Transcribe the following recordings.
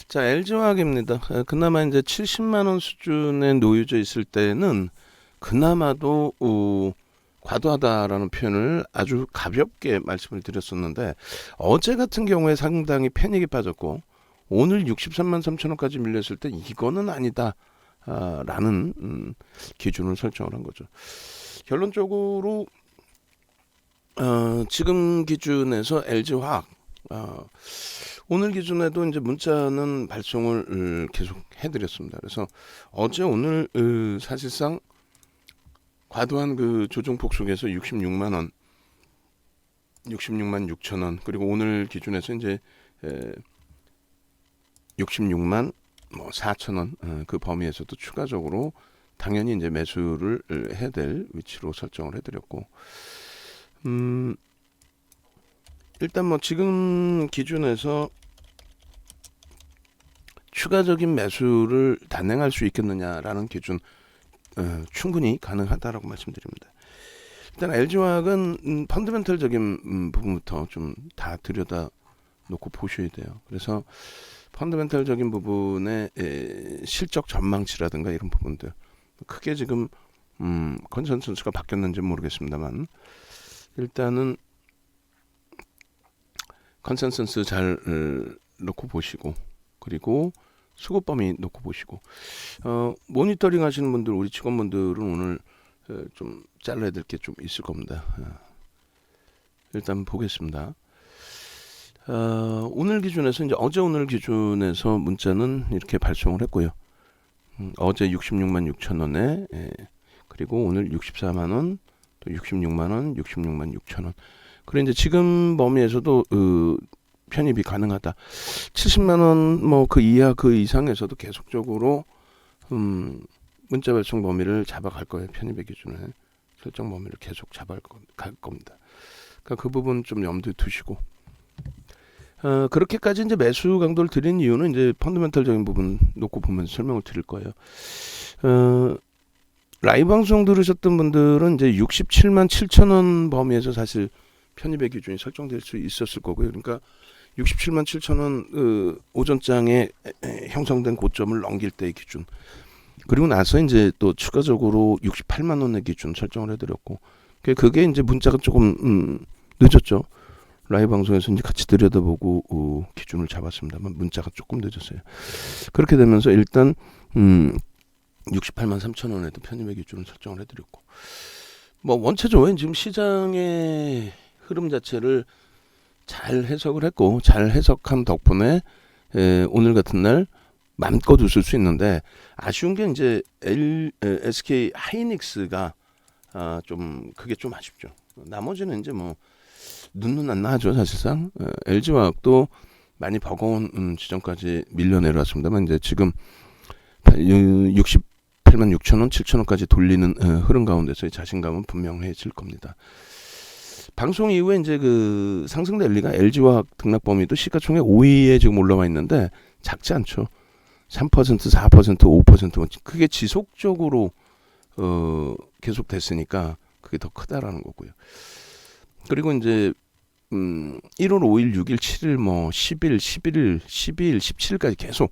자, LG화학입니다. 그나마 이제 70만 원 수준에 놓여져 있을 때는 그나마도 과도하다라는 표현을 아주 가볍게 말씀을 드렸었는데, 어제 같은 경우에 상당히 패닉이 빠졌고 오늘 63만 3천 원까지 밀렸을 때 이거는 아니다 라는 기준을 설정을 한 거죠. 결론적으로 지금 기준에서 LG화학 오늘 기준에도 이제 문자는 발송을 계속 해드렸습니다. 그래서 어제 오늘 사실상 과도한 그 조정폭 속에서 66만 원, 66만 6천 원, 그리고 오늘 기준에서 이제 66만 뭐 4천 원 그 범위에서도 추가적으로 당연히 이제 매수를 해야 될 위치로 설정을 해드렸고, 일단 뭐 지금 기준에서 추가적인 매수를 단행할 수 있겠느냐라는 기준 충분히 가능하다라고 말씀드립니다. 일단 LG화학은 펀더멘털적인 부분부터 좀 다 들여다 놓고 보셔야 돼요. 그래서 펀더멘털적인 부분의 실적 전망치라든가 이런 부분들 크게 지금 컨센서스가 바뀌었는지 모르겠습니다만, 일단은 컨센서스 잘 놓고 보시고, 그리고 수급 범위 놓고 보시고, 모니터링 하시는 분들, 우리 직원분들은 오늘 좀 잘라야 될 게 좀 있을 겁니다. 일단 보겠습니다. 오늘 기준에서 이제 어제 오늘 기준에서 문자는 이렇게 발송을 했고요. 어제 66만 6천 원에 그리고 오늘 64만 원, 또 66만 원, 66만 6천 원. 그리고 이제 지금 범위에서도 편입이 가능하다. 70만 원 뭐 그 이하 그 이상에서도 계속적으로 문자 발송 범위를 잡아갈 거예요. 편입의 기준을 설정 범위를 계속 잡아갈 겁니다. 그러니까 그 부분 좀 염두에 두시고, 그렇게까지 이제 매수 강도를 드린 이유는 이제 펀더멘털적인 부분 놓고 보면서 설명을 드릴 거예요. 라이브 방송 들으셨던 분들은 이제 67만 7천 원 범위에서 사실 편입의 기준이 설정될 수 있었을 거고요. 그러니까 67만 7천 원 오전장에 형성된 고점을 넘길 때의 기준, 그리고 나서 이제 또 추가적으로 68만 원의 기준 설정을 해드렸고, 그게 이제 문자가 조금 늦었죠. 라이브 방송에서 이제 같이 들여다보고 기준을 잡았습니다만 문자가 조금 늦었어요. 그렇게 되면서 일단 68만 3천 원에도 편입의 기준을 설정을 해드렸고, 뭐 원체적으로 지금 시장의 흐름 자체를 잘 해석을 했고, 잘 해석한 덕분에 오늘 같은 날 맘껏 웃을 수 있는데, 아쉬운 게 이제 SK 하이닉스가 좀 그게 좀 아쉽죠. 나머지는 이제 뭐 눈은 안 나죠 사실상. LG화학도 많이 버거운 지점까지 밀려 내려왔습니다만, 이제 지금 68만 6천 원, 7천 원까지 돌리는 흐름 가운데서의 자신감은 분명해질 겁니다. 방송 이후에 이제 그 상승 랠리가 LG화학 등락 범위도 시가총액 5위에 지금 올라와 있는데 작지 않죠. 3%, 4%, 5% 그게 지속적으로 계속 됐으니까 그게 더 크다라는 거고요. 그리고 이제 1월 5일, 6일, 7일, 뭐 10일, 11일, 12일, 17일까지 계속,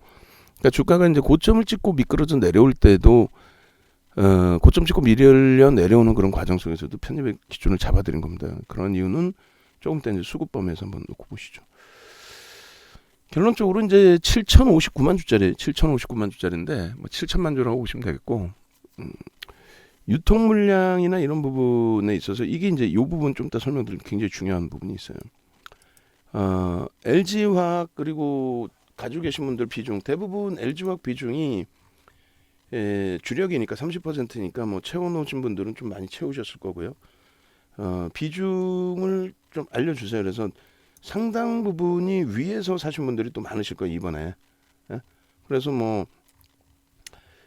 그러니까 주가가 이제 고점을 찍고 미끄러져 내려올 때도 고점 찍고 밀려 내려오는 그런 과정 속에서도 편입의 기준을 잡아드린 겁니다. 그런 이유는 조금 더 이제 수급 범위에서 한번 놓고 보시죠. 결론적으로 이제 7,059만 주짜리, 7,059만 주짜리인데 뭐 7천만 주라고 보시면 되겠고, 유통 물량이나 이런 부분에 있어서 이게 이제 이 부분 좀 이따 설명드릴 굉장히 중요한 부분이 있어요. LG화학 그리고 가지고 계신 분들 비중, 대부분 LG화학 비중이 주력이니까 30%니까 뭐 채워놓으신 분들은 좀 많이 채우셨을 거고요. 비중을 좀 알려주세요. 그래서 상당 부분이 위에서 사신 분들이 또 많으실 거예요 이번에. 그래서 뭐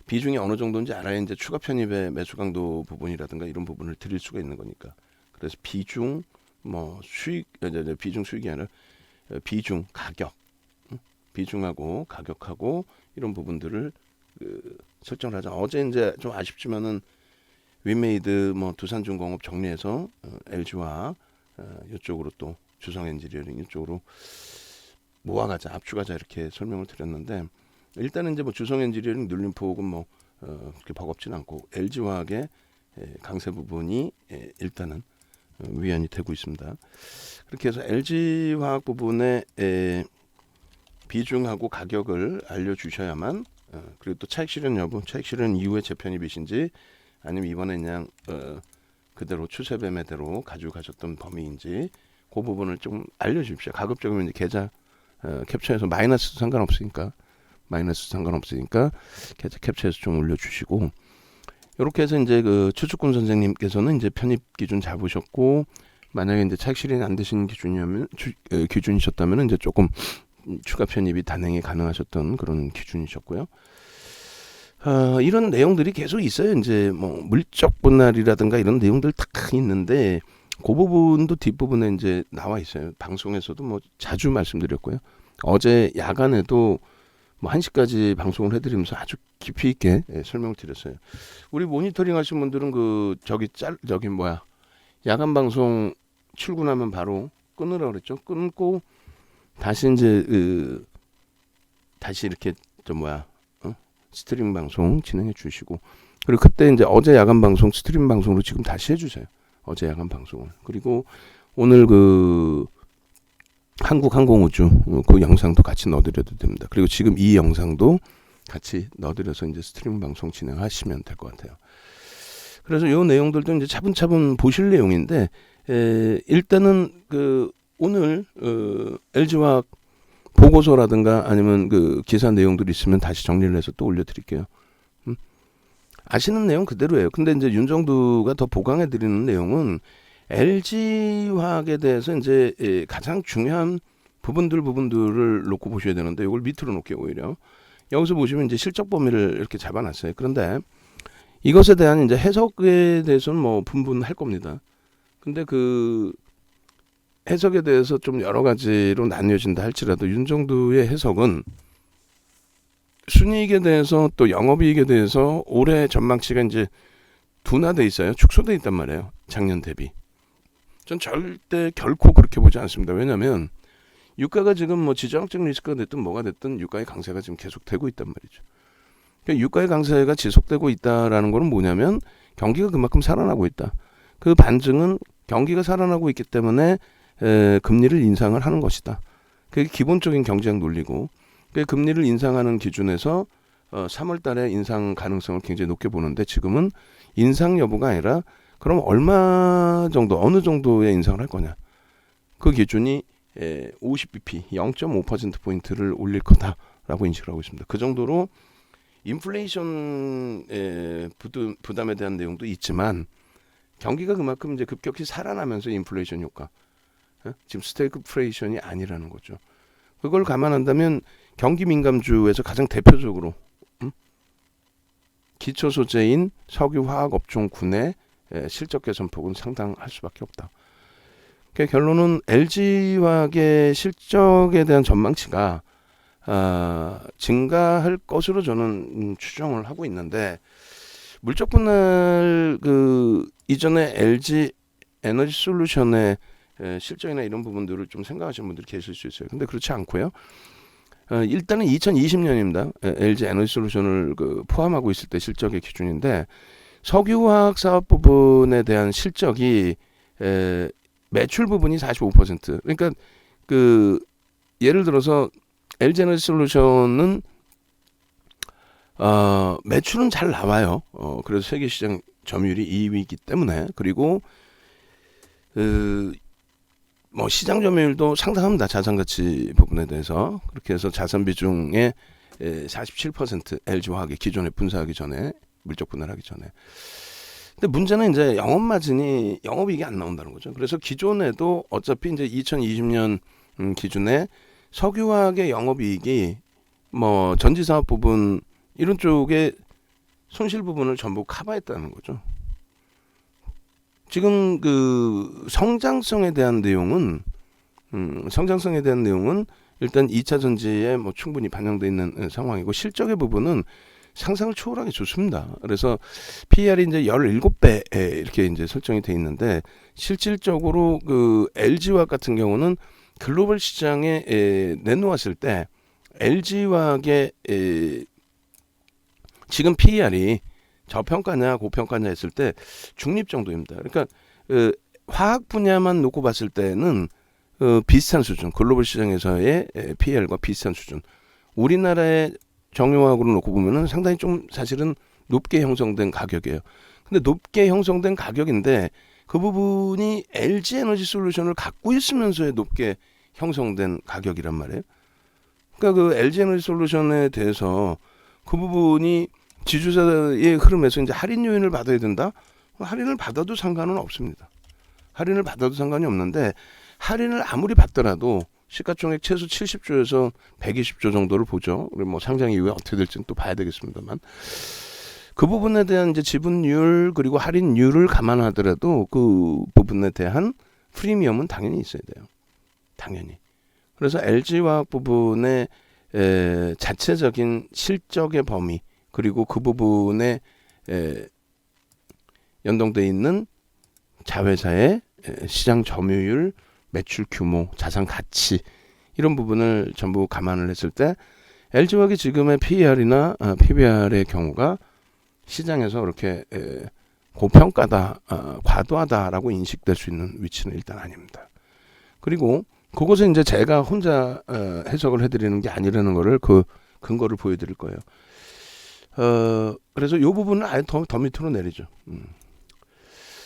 비중이 어느 정도인지 알아야 이제 추가 편입의 매수 강도 부분이라든가 이런 부분을 드릴 수가 있는 거니까. 그래서 비중 뭐 수익, 비중 수익이 아니라 비중 가격, 비중하고 가격하고 이런 부분들을 설정을 하자. 어제 이제 좀 아쉽지만은 윈메이드 뭐 두산중공업 정리해서 LG화 이쪽으로 또 주성엔지니어링 이쪽으로 모아가자, 압축하자 이렇게 설명을 드렸는데 일단은 이제 뭐 주성 엔지니어링 눌림폭은 뭐 그렇게 버겁진 않고 LG화학의 강세 부분이 일단은 위안이 되고 있습니다. 그렇게 해서 LG화학 부분의 비중하고 가격을 알려주셔야만 그리고 또 차익 실현 여부, 차익 실현 이후에 재편입이신지 아니면 이번에 그냥 그대로 추세 매매대로 가지고 가셨던 범위인지 그 부분을 좀 알려주십시오. 가급적이면 이제 계좌 캡처해서 마이너스 상관없으니까 계좌 캡처해서 좀 올려주시고 이렇게 해서 이제 그 추측군 선생님께서는 이제 편입 기준 잡으셨고 만약에 이제 차익 실현이 안 되시는 기준이셨다면 이제 조금 추가 편입이 단행이 가능하셨던 그런 기준이셨고요. 이런 내용들이 계속 있어요. 이제 뭐 물적 분할이라든가 이런 내용들 다 있는데 그 부분도 뒷부분에 이제 나와 있어요. 방송에서도 뭐 자주 말씀드렸고요. 어제 야간에도 뭐 1시까지 방송을 해드리면서 아주 깊이 있게 설명을 드렸어요. 우리 모니터링 하신 분들은 야간 방송 출근하면 바로 끊으라고 그랬죠. 끊고 다시 이제 다시 이렇게 스트림 방송 진행해 주시고 그리고 그때 이제 어제 야간 방송 스트림 방송으로 지금 다시 해주세요. 어제 야간 방송을. 그리고 오늘 그 한국항공우주 그 영상도 같이 넣어드려도 됩니다. 그리고 지금 이 영상도 같이 넣어드려서 이제 스트림 방송 진행하시면 될 것 같아요. 그래서 이 내용들도 이제 차분차분 보실 내용인데 일단은 그 오늘 LG화학 보고서라든가 아니면 그 기사 내용들이 있으면 다시 정리를 해서 또 올려드릴게요. 아시는 내용 그대로예요. 근데 이제 윤정두가 더 보강해 드리는 내용은 LG화학에 대해서 이제 가장 중요한 부분들을 놓고 보셔야 되는데 이걸 밑으로 놓게 오히려 여기서 보시면 이제 실적 범위를 이렇게 잡아놨어요. 그런데 이것에 대한 이제 해석에 대해서는 뭐 분분할 겁니다. 근데 그 해석에 대해서 좀 여러 가지로 나뉘어진다 할지라도 윤정두의 해석은 순이익에 대해서 또 영업이익에 대해서 올해 전망치가 이제 둔화돼 있어요. 축소돼 있단 말이에요. 작년 대비. 전 절대 결코 그렇게 보지 않습니다. 왜냐하면 유가가 지금 뭐 지정학적 리스크가 됐든 뭐가 됐든 유가의 강세가 지금 계속되고 있단 말이죠. 그러니까 유가의 강세가 지속되고 있다라는 것은 뭐냐면 경기가 그만큼 살아나고 있다. 그 반증은 경기가 살아나고 있기 때문에 금리를 인상을 하는 것이다. 그게 기본적인 경제학 논리고 그 금리를 인상하는 기준에서 3월 달에 인상 가능성을 굉장히 높게 보는데 지금은 인상 여부가 아니라 그럼 얼마 정도 어느 정도의 인상을 할 거냐. 그 기준이 50bp 0.5%포인트를 올릴 거다라고 인식을 하고 있습니다. 그 정도로 인플레이션 부담에 대한 내용도 있지만 경기가 그만큼 이제 급격히 살아나면서 인플레이션 효과 지금 스태그플레이션이 아니라는 거죠. 그걸 감안한다면 경기 민감주에서 가장 대표적으로 기초 소재인 석유 화학 업종군의 실적 개선폭은 상당할 수밖에 없다. 그러니까 결론은 LG화학의 실적에 대한 전망치가 증가할 것으로 저는 추정을 하고 있는데 물적 분할 그 이전에 LG 에너지 솔루션의 실적이나 이런 부분들을 좀 생각하시는 분들이 계실 수 있어요. 근데 그렇지 않고요. 일단은 2020년입니다. LG 에너지 솔루션을 포함하고 있을 때 실적의 기준인데 석유화학 사업 부분에 대한 실적이 매출 부분이 45%. 그러니까 그 예를 들어서 LG 에너지 솔루션은 매출은 잘 나와요. 그래서 세계 시장 점유율이 2위이기 때문에 그리고 뭐 시장 점유율도 상당합니다. 자산 가치 부분에 대해서. 그렇게 해서 자산 비중의 47% LG화학이 기존에 분사하기 전에 물적 분할하기 전에. 근데 문제는 이제 영업 마진이 영업이익이 안 나온다는 거죠. 그래서 기존에도 어차피 이제 2020년 기준에 석유화학의 영업이익이 뭐 전지 사업 부분 이런 쪽에 손실 부분을 전부 커버했다는 거죠. 지금 그 성장성에 대한 내용은 일단 2차 전지에 뭐 충분히 반영되어 있는 상황이고 실적의 부분은 상상을 초월하게 좋습니다. 그래서 PER이 이제 17배 이렇게 이제 설정이 돼 있는데 실질적으로 그 LG화학 같은 경우는 글로벌 시장에 내놓았을 때 LG화학의 지금 PER이 저평가냐 고평가냐 했을 때 중립 정도입니다. 그러니까 화학 분야만 놓고 봤을 때는 비슷한 수준, 글로벌 시장에서의 PER과 비슷한 수준. 우리나라의 정유화학으로 놓고 보면은 상당히 좀 사실은 높게 형성된 가격이에요. 근데 높게 형성된 가격인데 그 부분이 LG에너지솔루션을 갖고 있으면서의 높게 형성된 가격이란 말이에요. 그러니까 그 LG에너지솔루션에 대해서 그 부분이 지주사의 흐름에서 이제 할인 요인을 받아야 된다? 할인을 받아도 상관은 없습니다. 할인을 받아도 상관이 없는데 할인을 아무리 받더라도 시가총액 최소 70조에서 120조 정도를 보죠. 그리고 뭐 상장 이후에 어떻게 될지는 또 봐야 되겠습니다만 그 부분에 대한 이제 지분율 그리고 할인율을 감안하더라도 그 부분에 대한 프리미엄은 당연히 있어야 돼요. 당연히. 그래서 LG화학 부분의 자체적인 실적의 범위 그리고 그 부분에 연동돼 있는 자회사의 시장 점유율, 매출 규모, 자산 가치 이런 부분을 전부 감안을 했을 때 LG화학이 지금의 PER이나 PBR의 경우가 시장에서 그렇게 고평가다, 과도하다라고 인식될 수 있는 위치는 일단 아닙니다. 그리고 그것은 이제 제가 혼자 해석을 해드리는 게 아니라는 거를 그 근거를 보여드릴 거예요. 그래서 이 부분을 아예 더 밑으로 내리죠.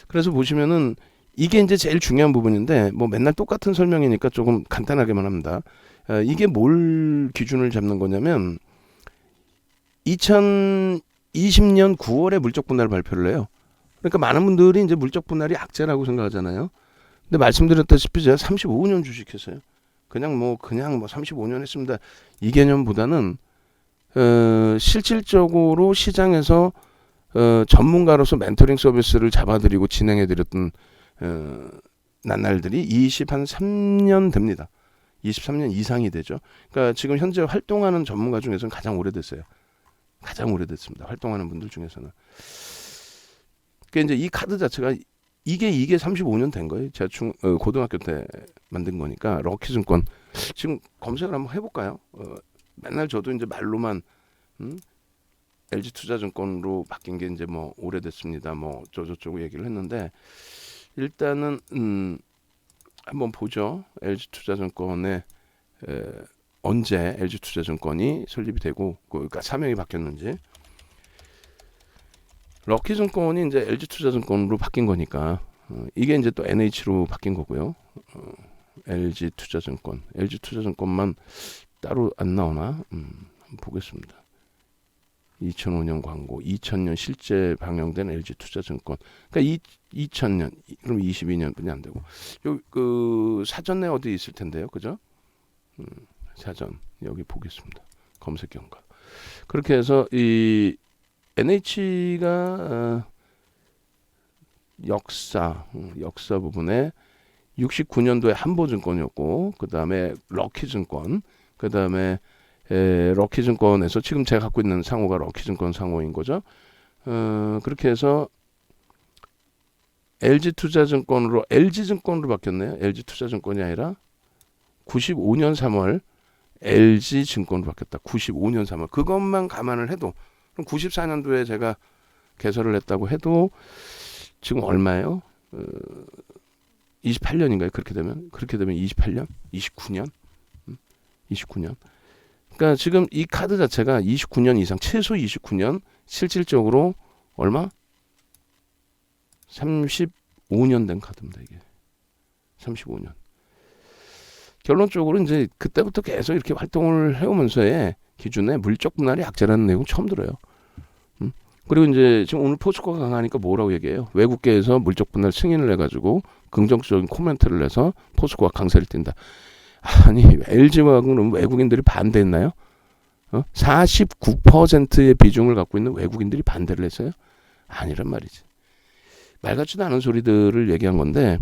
그래서 보시면은 이게 이제 제일 중요한 부분인데 뭐 맨날 똑같은 설명이니까 조금 간단하게만 합니다. 이게 뭘 기준을 잡는 거냐면 2020년 9월에 물적 분할 발표를 해요. 그러니까 많은 분들이 이제 물적 분할이 악재라고 생각하잖아요. 근데 말씀드렸다시피 제가 35년 주식했어요. 그냥 뭐 35년 했습니다. 이 개념보다는 실질적으로 시장에서 전문가로서 멘토링 서비스를 잡아드리고 진행해드렸던 나날들이 23년 됩니다. 23년 이상이 되죠. 그러니까 지금 현재 활동하는 전문가 중에서는 가장 오래됐어요. 가장 오래됐습니다. 활동하는 분들 중에서는. 그러니까 이제 이 카드 자체가 이게 35년 된 거예요. 제가 고등학교 때 만든 거니까 럭키증권 지금 검색을 한번 해볼까요? 맨날 저도 이제 말로만 LG투자증권으로 바뀐 게 이제 뭐 오래됐습니다. 뭐 저쩌고 얘기를 했는데 일단은 한번 보죠. LG투자증권에 언제 LG투자증권이 설립이 되고 그러니까 사명이 바뀌었는지. 럭키증권이 이제 LG투자증권으로 바뀐 거니까 이게 이제 또 NH로 바뀐 거고요. LG투자증권만 따로 안 나오나? 한번 보겠습니다. 2005년 광고, 2000년 실제 방영된 LG투자증권. 그러니까 2000년, 그럼 22년뿐이 안 되고. 그 사전에 어디 있을 텐데요, 그죠? 사전 여기 보겠습니다. 검색 경과. 그렇게 해서 이 NH가 역사 부분에 69년도에 한보증권이었고 그 다음에 럭키증권, 그 다음에 럭키증권에서 지금 제가 갖고 있는 상호가 럭키증권 상호인 거죠. 그렇게 해서 LG투자증권으로 LG증권으로 바뀌었네요. LG투자증권이 아니라 95년 3월 LG증권으로 바뀌었다. 95년 3월. 그것만 감안을 해도 그럼 94년도에 제가 개설을 했다고 해도 지금 얼마예요? 28년인가요? 그렇게 되면 28년? 29년? 29년. 그러니까 지금 이 카드 자체가 29년 이상, 최소 29년, 실질적으로 얼마? 35년 된 카드입니다, 이게. 35년. 결론적으로 이제 그때부터 계속 이렇게 활동을 해오면서의 기준에 물적 분할이 악재라는 내용 처음 들어요. 그리고 이제 지금 오늘 포스코가 강하니까 뭐라고 얘기해요? 외국계에서 물적 분할 승인을 해가지고 긍정적인 코멘트를 해서 포스코가 강세를 띈다. 아니 LG화학은 외국인들이 반대했나요? 49%의 비중을 갖고 있는 외국인들이 반대를 했어요? 아니란 말이지. 말 같지도 않은 소리들을 얘기한 건데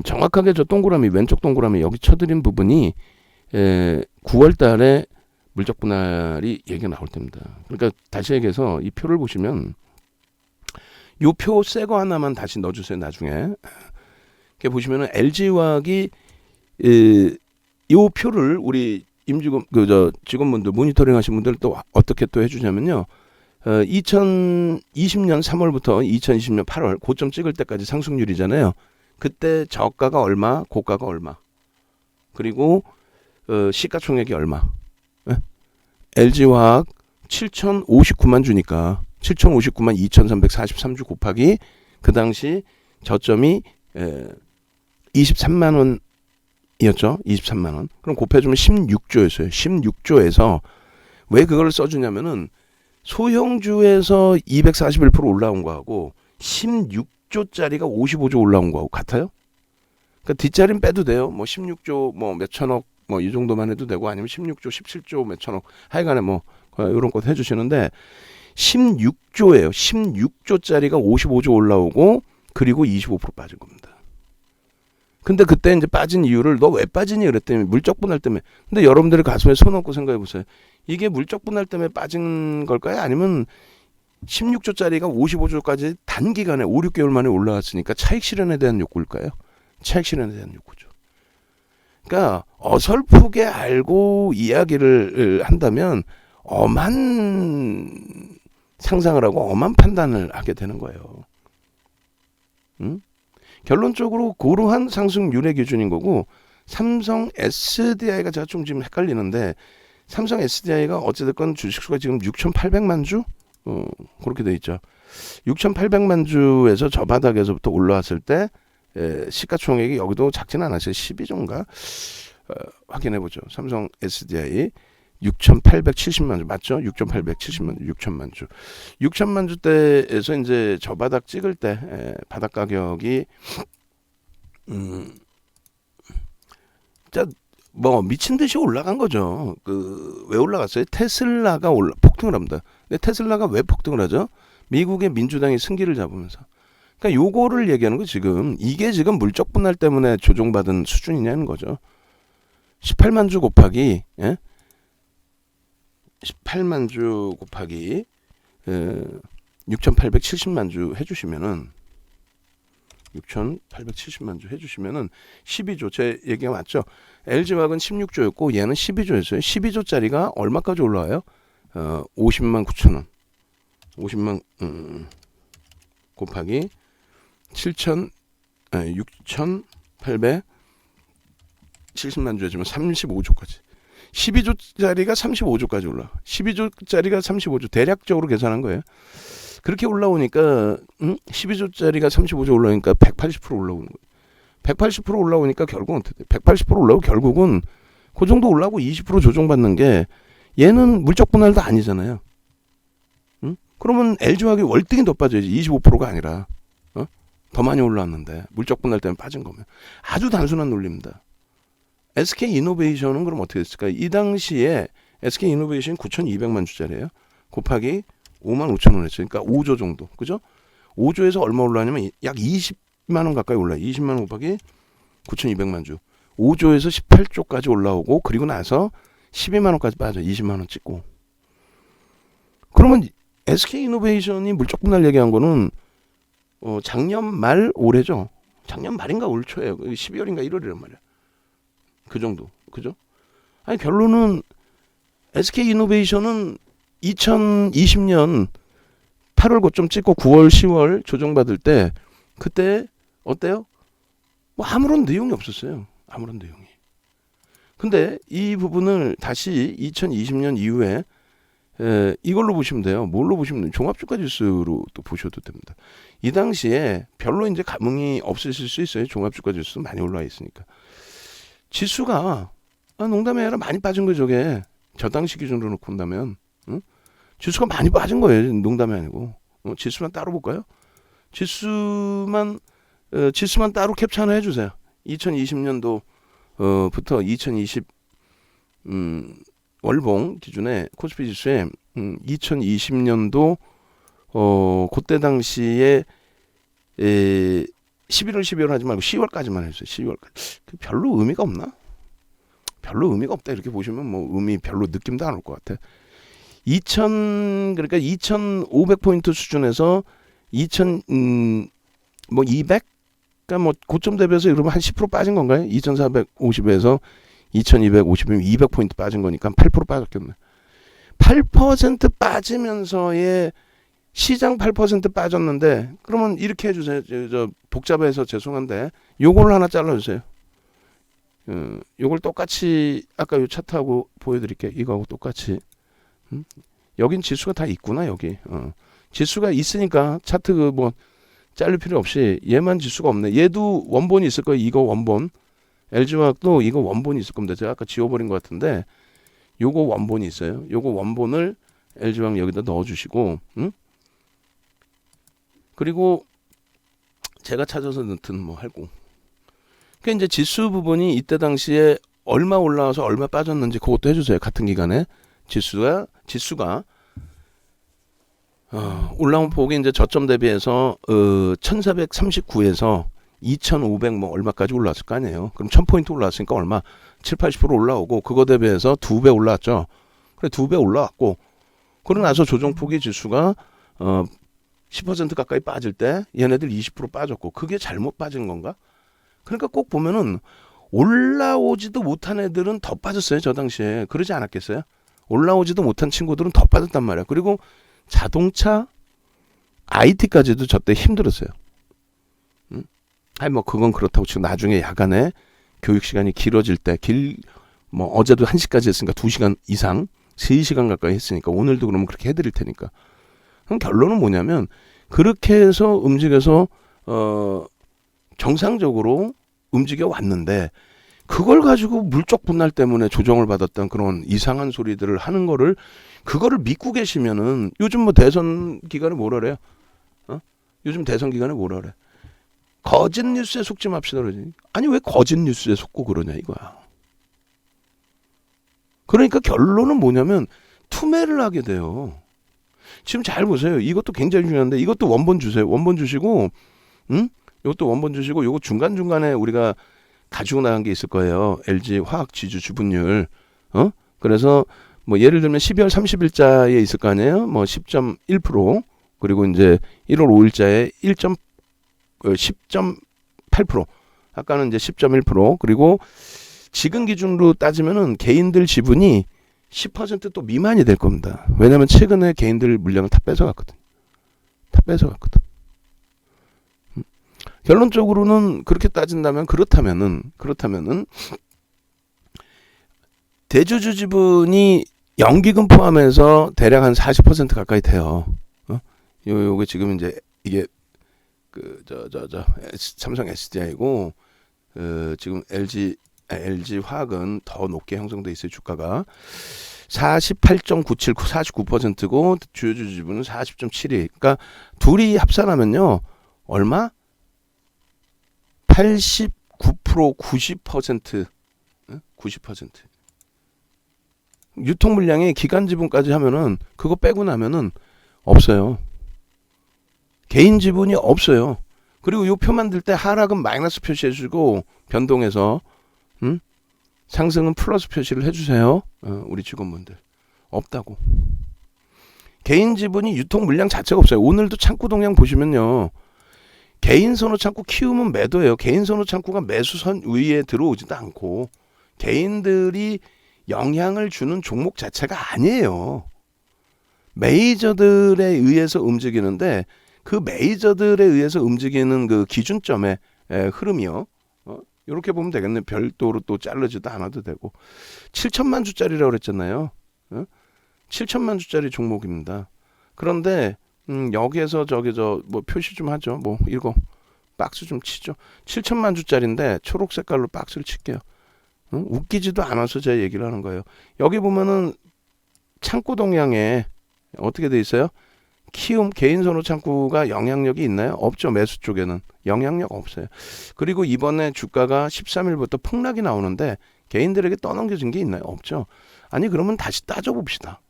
정확하게 저 동그라미 왼쪽 동그라미 여기 쳐드린 부분이 9월 달에 물적 분할이 얘기가 나올 때입니다. 그러니까 다시 얘기해서 이 표를 보시면 이 표 새 거 하나만 다시 넣어주세요. 나중에 이렇게 보시면은 LG화학이 요 표를 우리 임직원 직원분들 모니터링 하신 분들 또 어떻게 또 해주냐면요. 2020년 3월부터 2020년 8월 고점 찍을 때까지 상승률이잖아요. 그때 저가가 얼마, 고가가 얼마, 그리고 시가총액이 얼마. LG화학 7,059만 주니까 7,059만 2,343주 곱하기 그 당시 저점이 23만 원이었죠. 23만 원. 그럼 곱해주면 16조였어요. 16조에서 왜 그걸 써주냐면은 소형주에서 241% 올라온 거하고 16조짜리가 55조 올라온 거하고 같아요. 그러니까 뒷자리는 빼도 돼요. 뭐 16조 뭐 몇천억 뭐 이 정도만 해도 되고 아니면 16조 17조 몇천억 하여간에 뭐 이런 것 해주시는데 16조예요. 16조짜리가 55조 올라오고 그리고 25% 빠진 겁니다. 근데 그때 이제 빠진 이유를 너 왜 빠지니 그랬더니 물적 분할 때문에. 근데 여러분들이 가슴에 손 얹고 생각해 보세요. 이게 물적 분할 때문에 빠진 걸까요? 아니면 16조짜리가 55조까지 단기간에 5, 6개월 만에 올라왔으니까 차익 실현에 대한 욕구일까요? 차익 실현에 대한 욕구죠. 그러니까 어설프게 알고 이야기를 한다면 엄한 상상을 하고 엄한 판단을 하게 되는 거예요. 응? 결론적으로 그러한 상승률의 기준인 거고, 삼성 SDI가 제가 좀 지금 헷갈리는데, 삼성 SDI가 어찌됐건 주식수가 지금 6,800만 주? 그렇게 돼 있죠. 6,800만 주에서 저 바닥에서부터 올라왔을 때 시가총액이 여기도 작지는 않았어요. 12조인가? 확인해보죠. 삼성 SDI 6,870만 주 맞죠? 6,870만 주, 6천만 주. 6천만 주대에서 이제 저 바닥 찍을 때 바닥 가격이 뭐 미친 듯이 올라간 거죠. 왜 올라갔어요? 테슬라가 폭등을 합니다. 근데 테슬라가 왜 폭등을 하죠? 미국의 민주당이 승기를 잡으면서. 그러니까 요거를 얘기하는 거 지금 이게 지금 물적 분할 때문에 조종받은 수준이냐는 거죠. 18만 주 곱하기 18만 주 곱하기 6,870만 주 해주시면은 6,870만 주 해주시면은 12조. 제 얘기가 맞죠? LG화학은 16조였고 얘는 12조였어요. 12조짜리가 얼마까지 올라와요? 50만 9천 원. 50만 곱하기 6,870만 주 해주면 35조까지. 12조짜리가 35조까지 올라. 12조짜리가 35조 대략적으로 계산한 거예요. 그렇게 올라오니까 12조짜리가 35조 올라오니까 180% 올라오는 거예요. 180% 올라오니까 결국은 어떻게 돼? 180% 올라오고 결국은 그 정도 올라오고 20% 조정받는 게 얘는 물적 분할도 아니잖아요. 그러면 LG화학이 월등히 더 빠져야지. 25%가 아니라 더 많이 올라왔는데 물적 분할 때문에 빠진 거면 아주 단순한 논리입니다. SK이노베이션은 그럼 어떻게 됐을까요? 이 당시에 SK이노베이션이 9,200만 주짜리예요. 곱하기 5만 5천 원 했어요. 그러니까 5조 정도. 그죠? 5조에서 얼마 올라냐면 약 20만 원 가까이 올라요. 20만 원 곱하기 9,200만 주. 5조에서 18조까지 올라오고 그리고 나서 12만 원까지 빠져. 20만 원 찍고. 그러면 SK이노베이션이 물적 분할 얘기한 거는 작년 말 올해죠. 작년 말인가 올 초예요. 12월인가 1월이란 말이야. 그 정도. 그죠? 아니 결론은 SK이노베이션은 2020년 8월 고점 찍고 9월 10월 조정받을 때 그때 어때요? 뭐 아무런 내용이 없었어요. 아무런 내용이. 근데 이 부분을 다시 2020년 이후에 이걸로 보시면 돼요. 뭘로 보시면 돼요? 종합주가 지수로 또 보셔도 됩니다. 이 당시에 별로 이제 감흥이 없으실 수 있어요. 종합주가 지수 많이 올라와 있으니까. 지수가 농담이 아니라 많이 빠진 거예요. 저게 저 당시 기준으로 놓고 본다면 지수가 많이 빠진 거예요. 농담이 아니고. 지수만 따로 볼까요? 지수만 따로 캡처 하나 해주세요. 2020년도 부터 2020 월봉 기준에 코스피 지수에 2020년도 그때 당시에 11월 12월 하지 말고 10월까지만 해주세요. 10월까지. 별로 의미가 없나? 별로 의미가 없다 이렇게 보시면 뭐 의미 별로 느낌도 안 올 것 같아. 그러니까 2,500포인트 수준에서 2,200 그러니까 뭐 고점 대비해서 이러면 한 10% 빠진 건가요? 2,450에서 2,250이면 200포인트 빠진 거니까 8% 빠졌겠네. 8% 빠지면서의 시장 8% 빠졌는데 그러면 이렇게 해주세요. 저 복잡해서 죄송한데 요걸 하나 잘라주세요. 요걸 똑같이 아까 요 차트하고 보여드릴게요. 이거하고 똑같이. 여긴 지수가 다 있구나 여기. 지수가 있으니까 차트 그 뭐 자를 필요 없이 얘만 지수가 없네. 얘도 원본이 있을 거예요. 이거 원본. LG화학도 이거 원본이 있을 겁니다. 제가 아까 지워버린 것 같은데 요거 원본이 있어요. 요거 원본을 LG화학 여기다 넣어주시고 그리고 제가 찾아서 넣든 뭐 하고. 그 이제 지수 부분이 이때 당시에 얼마 올라와서 얼마 빠졌는지 그것도 해주세요. 같은 기간에 지수가 올라온 폭이 이제 저점 대비해서 1439에서 2500 뭐 얼마까지 올라왔을 거 아니에요. 그럼 1000포인트 올라왔으니까 얼마? 7, 80% 올라오고 그거 대비해서 2배 올라왔죠. 그래 2배 올라왔고 그러고 나서 조정폭이 지수가 10% 가까이 빠질 때 얘네들 20% 빠졌고 그게 잘못 빠진 건가? 그러니까 꼭 보면은 올라오지도 못한 애들은 더 빠졌어요. 저 당시에. 그러지 않았겠어요? 올라오지도 못한 친구들은 더 빠졌단 말이야. 그리고 자동차, IT까지도 저 때 힘들었어요. 아니 뭐 그건 그렇다고 치고 나중에 야간에 교육 시간이 길어질 때 뭐 어제도 1시까지 했으니까 2시간 이상 3시간 가까이 했으니까 오늘도 그러면 그렇게 해드릴 테니까. 그럼 결론은 뭐냐면 그렇게 해서 움직여서 정상적으로 움직여 왔는데 그걸 가지고 물적 분할 때문에 조정을 받았던 그런 이상한 소리들을 하는 거를 그거를 믿고 계시면은 요즘 뭐 대선 기간에 뭐라 그래요? 요즘 대선 기간에 뭐라 그래? 거짓 뉴스에 속지 맙시다 그러지. 아니 왜 거짓 뉴스에 속고 그러냐 이거야. 그러니까 결론은 뭐냐면 투매를 하게 돼요. 지금 잘 보세요. 이것도 굉장히 중요한데 이것도 원본 주세요. 원본 주시고 이것도 원본 주시고 요거 중간중간에 우리가 가지고 나간 게 있을 거예요. LG 화학 지주 주분율. 그래서 뭐 예를 들면 12월 30일자에 있을 거 아니에요. 뭐 10.1% 그리고 이제 1월 5일자에 10.8%. 아까는 이제 10.1% 그리고 지금 기준으로 따지면은 개인들 지분이 10%또 미만이 될 겁니다. 왜냐하면 최근에 개인들 물량을 다 뺏어갔거든. 결론적으로는 그렇게 따진다면 그렇다면은 대주주 지분이 연기금 포함해서 대략 한 40% 가까이 돼요. 요게 지금 이제 이게 삼성 SDI고 지금 LG 화학은 더 높게 형성돼 있어요. 주가가 48.97, 49%고 주요주 지분은 40.72. 그러니까 둘이 합산하면요 얼마? 89%, 90%. 유통 물량이 기간 지분까지 하면은 그거 빼고 나면은 없어요. 개인 지분이 없어요. 그리고 요 표 만들 때 하락은 마이너스 표시해 주고 변동해서 상승은 플러스 표시를 해주세요. 우리 직원분들. 없다고. 개인 지분이 유통 물량 자체가 없어요. 오늘도 창구 동향 보시면요. 개인 선호 창구 키우면 매도예요. 개인 선호 창구가 매수선 위에 들어오지도 않고 개인들이 영향을 주는 종목 자체가 아니에요. 메이저들에 의해서 움직이는데 그 메이저들에 의해서 움직이는 그 기준점의 흐름이요. 이렇게 보면 되겠네. 별도로 또 자르지도 않아도 되고 7천만 주짜리라고 그랬잖아요. 7천만 주짜리 종목입니다. 그런데 여기에서 뭐 표시 좀 하죠. 뭐 이거 박스 좀 치죠. 7천만 주짜리인데 초록 색깔로 박스를 칠게요. 웃기지도 않아서 제가 얘기를 하는 거예요. 여기 보면은 창구 동향에 어떻게 돼 있어요? 키움 개인 선호 창구가 영향력이 있나요? 없죠. 매수 쪽에는 영향력 없어요. 그리고 이번에 주가가 13일부터 폭락이 나오는데 개인들에게 떠넘겨진 게 있나요? 없죠. 아니 그러면 다시 따져봅시다.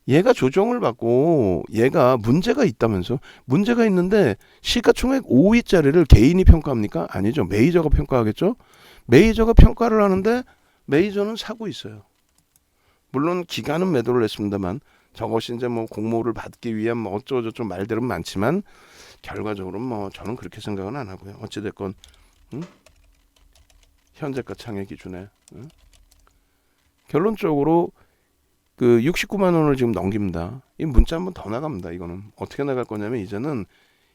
얘가 조정을 받고 얘가 문제가 있다면서. 문제가 있는데 시가총액 5위짜리를 개인이 평가합니까? 아니죠. 메이저가 평가하겠죠. 메이저가 평가를 하는데 메이저는 사고 있어요. 물론 기간은 매도를 했습니다만 저것이 이제 뭐 공모를 받기 위한 뭐 어쩌고저쩌고 말들은 많지만 결과적으로 뭐 저는 그렇게 생각은 안 하고요. 어찌됐건 응? 현재가 창의 기준에 응? 결론적으로 그 69만 원을 지금 넘깁니다. 이 문자 한번 더 나갑니다. 이거는 어떻게 나갈 거냐면 이제는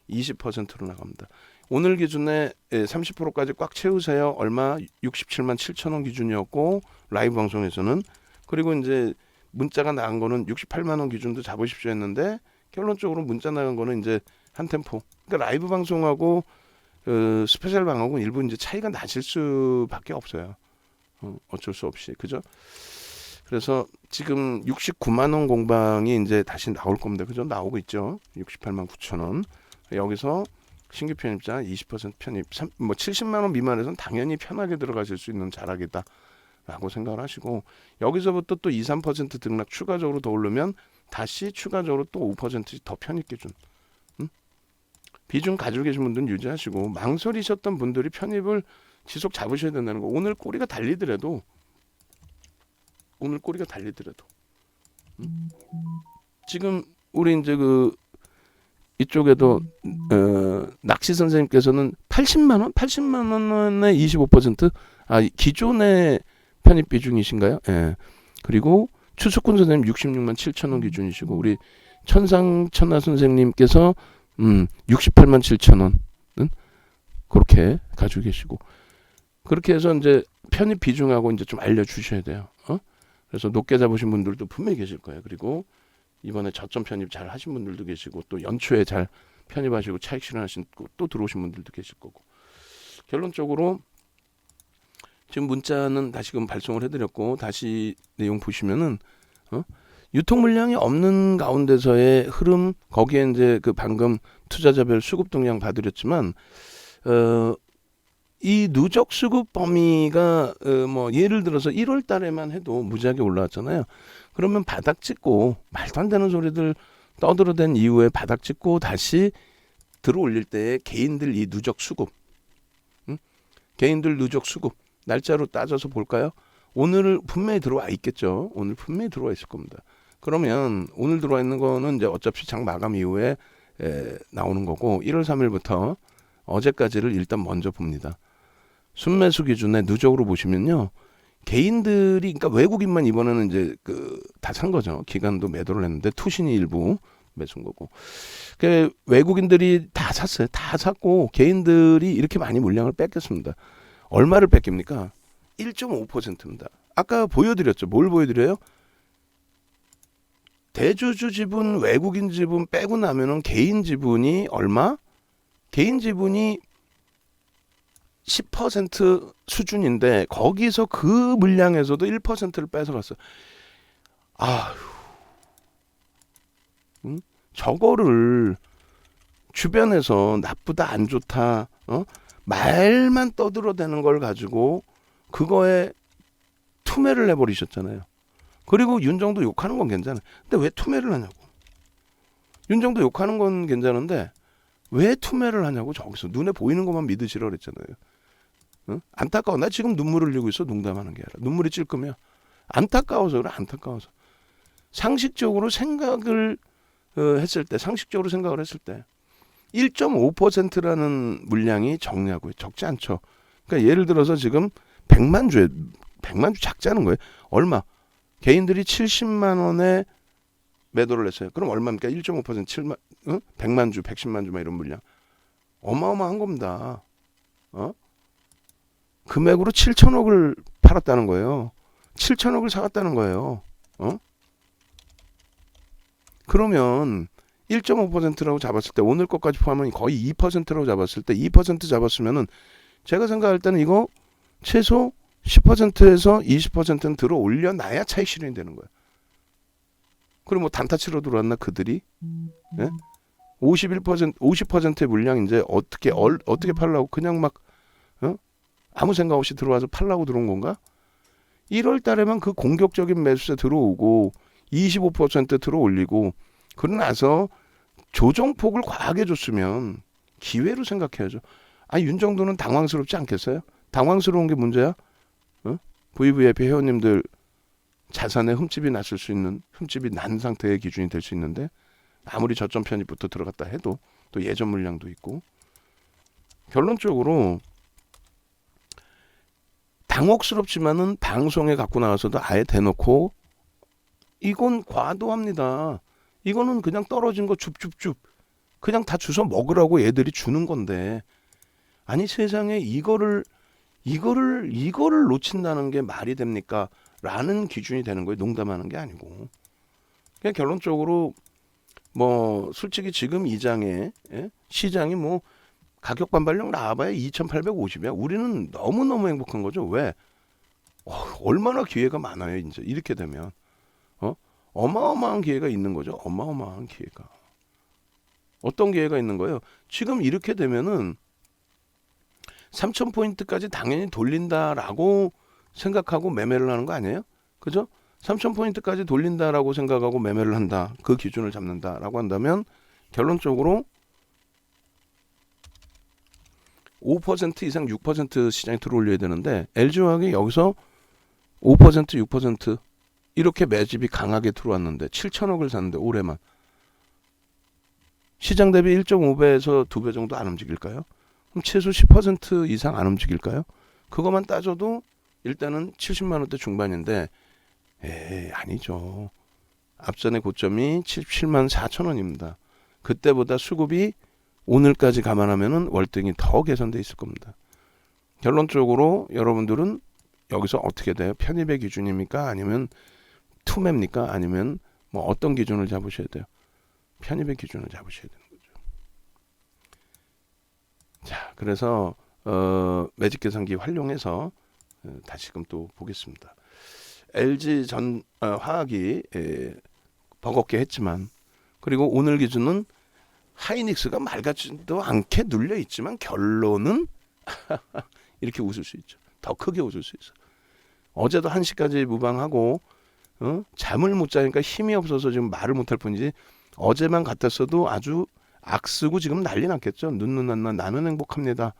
20%로 나갑니다. 오늘 기준에 30%까지 꽉 채우세요. 얼마? 67만 7천 원 기준이었고 라이브 방송에서는 그리고 이제 문자가 나간 거는 68만 원 기준도 잡으십시오 했는데 결론적으로 문자 나간 거는 이제 한 템포. 그러니까 라이브 방송하고 스페셜 방하고 일부 이제 차이가 나실 수밖에 없어요. 어쩔 수 없이 그죠? 그래서 지금 69만 원 공방이 이제 다시 나올 겁니다. 그죠? 나오고 있죠. 68만 9천 원. 여기서 신규 편입자 20% 편입, 뭐 70만 원 미만에서는 당연히 편하게 들어가실 수 있는 자락이다라고 생각을 하시고 여기서부터 또 2, 3% 등락 추가적으로 더 오르면 다시 추가적으로 또 5%씩 더 편입 기준. 비중 가지고 계신 분들은 유지하시고 망설이셨던 분들이 편입을 지속 잡으셔야 된다는 거. 오늘 꼬리가 달리더라도 지금 우리 이제 그 이쪽에도 낚시 선생님께서는 80만 원에 25% 기존의 편입 비중이신가요? 예. 그리고 추석군 선생님 66만 7천 원 기준이시고 우리 천상천하 선생님께서 68만 7천 원은 그렇게 가지고 계시고 그렇게 해서 이제 편입 비중하고 이제 좀 알려주셔야 돼요. 그래서 높게 잡으신 분들도 분명히 계실 거예요. 그리고 이번에 저점 편입 잘 하신 분들도 계시고 또 연초에 잘 편입하시고 차익 실현하신 또 들어오신 분들도 계실 거고 결론적으로 지금 문자는 다시금 발송을 해드렸고 다시 내용 보시면은 유통 물량이 없는 가운데서의 흐름 거기에 이제 그 방금 투자자별 수급 동향 봐드렸지만 이 누적 수급 범위가 뭐 예를 들어서 1월 달에만 해도 무지하게 올라왔잖아요. 그러면 바닥 찍고 말도 안 되는 소리들 떠들어댄 이후에 바닥 찍고 다시 들어올릴 때 개인들 이 누적 수급 개인들 누적 수급 날짜로 따져서 볼까요? 오늘 분명히 들어와 있겠죠. 오늘 분명히 들어와 있을 겁니다. 그러면 오늘 들어와 있는 거는 이제 어차피 장 마감 이후에 나오는 거고 1월 3일부터 어제까지를 일단 먼저 봅니다. 순매수 기준에 누적으로 보시면요. 개인들이 그러니까 외국인만 이번에는 이제 다 산 거죠. 기관도 매도를 했는데 투신이 일부 매수인 거고. 그 외국인들이 다 샀어요. 다 샀고 개인들이 이렇게 많이 물량을 뺏겼습니다. 얼마를 뺏깁니까? 1.5%입니다. 아까 보여드렸죠. 뭘 보여드려요? 대주주 지분, 외국인 지분 빼고 나면은 개인 지분이 얼마? 개인 지분이 10% 수준인데 거기서 그 물량에서도 1%를 뺏어갔어. 저거를 주변에서 나쁘다 안 좋다 말만 떠들어대는 걸 가지고 그거에 투매를 해버리셨잖아요. 그리고 윤정도 욕하는 건 괜찮아요. 근데 왜 투매를 하냐고. 윤정도 욕하는 건 괜찮은데 왜 투매를 하냐고. 저기서 눈에 보이는 것만 믿으시라 그랬잖아요. 안타까워. 나 지금 눈물을 흘리고 있어. 농담하는 게 아니라. 눈물이 찔끔해요. 안타까워서 그래. 안타까워서. 상식적으로 생각을 했을 때 1.5%라는 물량이 적냐고요. 적지 않죠. 그러니까 예를 들어서 지금 100만 주 작자는 거예요. 얼마? 개인들이 70만 원에 매도를 했어요. 그럼 얼마입니까? 1.5% 7만 100만 주, 110만 주 막 이런 물량. 어마어마한 겁니다. 금액으로 7천억을 팔았다는 거예요. 7천억을 사갔다는 거예요. 그러면 1.5%라고 잡았을 때 오늘 것까지 포함하면 거의 2%라고 잡았을 때 2% 잡았으면은 제가 생각할 때는 이거 최소 10%에서 20%는 들어 올려놔야 차익 실현이 되는 거예요. 그리고 뭐 단타 치러 들어왔나 그들이? 예? 50%의 물량 이제 어떻게 팔라고 그냥 막 아무 생각 없이 들어와서 팔라고 들어온 건가? 1월 달에만 그 공격적인 매수세 들어오고 25% 들어올리고 그러고 나서 조정폭을 과하게 줬으면 기회로 생각해야죠. 윤정도는 당황스럽지 않겠어요? 당황스러운 게 문제야? VVIP 회원님들 자산에 흠집이 난 상태의 기준이 될 수 있는데 아무리 저점 편입부터 들어갔다 해도 또 예전 물량도 있고. 결론적으로 당혹스럽지만은 방송에 갖고 나와서도 아예 대놓고 이건 과도합니다. 이거는 그냥 떨어진 거 줍줍줍 그냥 다 주워 먹으라고 애들이 주는 건데, 아니 세상에 이거를 놓친다는 게 말이 됩니까? 라는 기준이 되는 거예요. 농담하는 게 아니고. 그냥 결론적으로 뭐 솔직히 지금 이 장에 시장이 뭐 가격 반발력 나와봐야 2,850이야. 우리는 너무너무 행복한 거죠. 왜? 얼마나 기회가 많아요. 이제 이렇게 되면 어마어마한 기회가 있는 거죠. 어마어마한 기회가. 어떤 기회가 있는 거예요? 지금 이렇게 되면은 3,000포인트까지 당연히 돌린다라고 생각하고 매매를 하는 거 아니에요? 그죠? 3,000포인트까지 돌린다라고 생각하고 매매를 한다. 그 기준을 잡는다라고 한다면 결론적으로 5% 이상 6% 시장에 들어올려야 되는데 LG화학이 여기서 5% 6% 이렇게 매집이 강하게 들어왔는데 7천억을 샀는데 올해만 시장 대비 1.5배에서 2배 정도 안 움직일까요? 그럼 최소 10% 이상 안 움직일까요? 그것만 따져도 일단은 70만 원대 중반인데 아니죠. 앞전의 고점이 77만 4천 원입니다. 그때보다 수급이 오늘까지 감안하면은 월등히 더 개선돼 있을 겁니다. 결론적으로 여러분들은 여기서 어떻게 돼요? 편입의 기준입니까? 아니면 투매입니까? 아니면 뭐 어떤 기준을 잡으셔야 돼요? 편입의 기준을 잡으셔야 되는 거죠. 자, 그래서 매직 계산기 활용해서 다시금 또 보겠습니다. LG 화학이 버겁게 했지만, 그리고 오늘 기준은 하이닉스가 말 같지도 않게 눌려 있지만 결론은 이렇게 웃을 수 있죠. 더 크게 웃을 수 있어. 어제도 1시까지 무방하고 잠을 못 자니까 힘이 없어서 지금 말을 못할 뿐이지 어제만 같았어도 아주 악쓰고 지금 난리 났겠죠. 나는 행복합니다.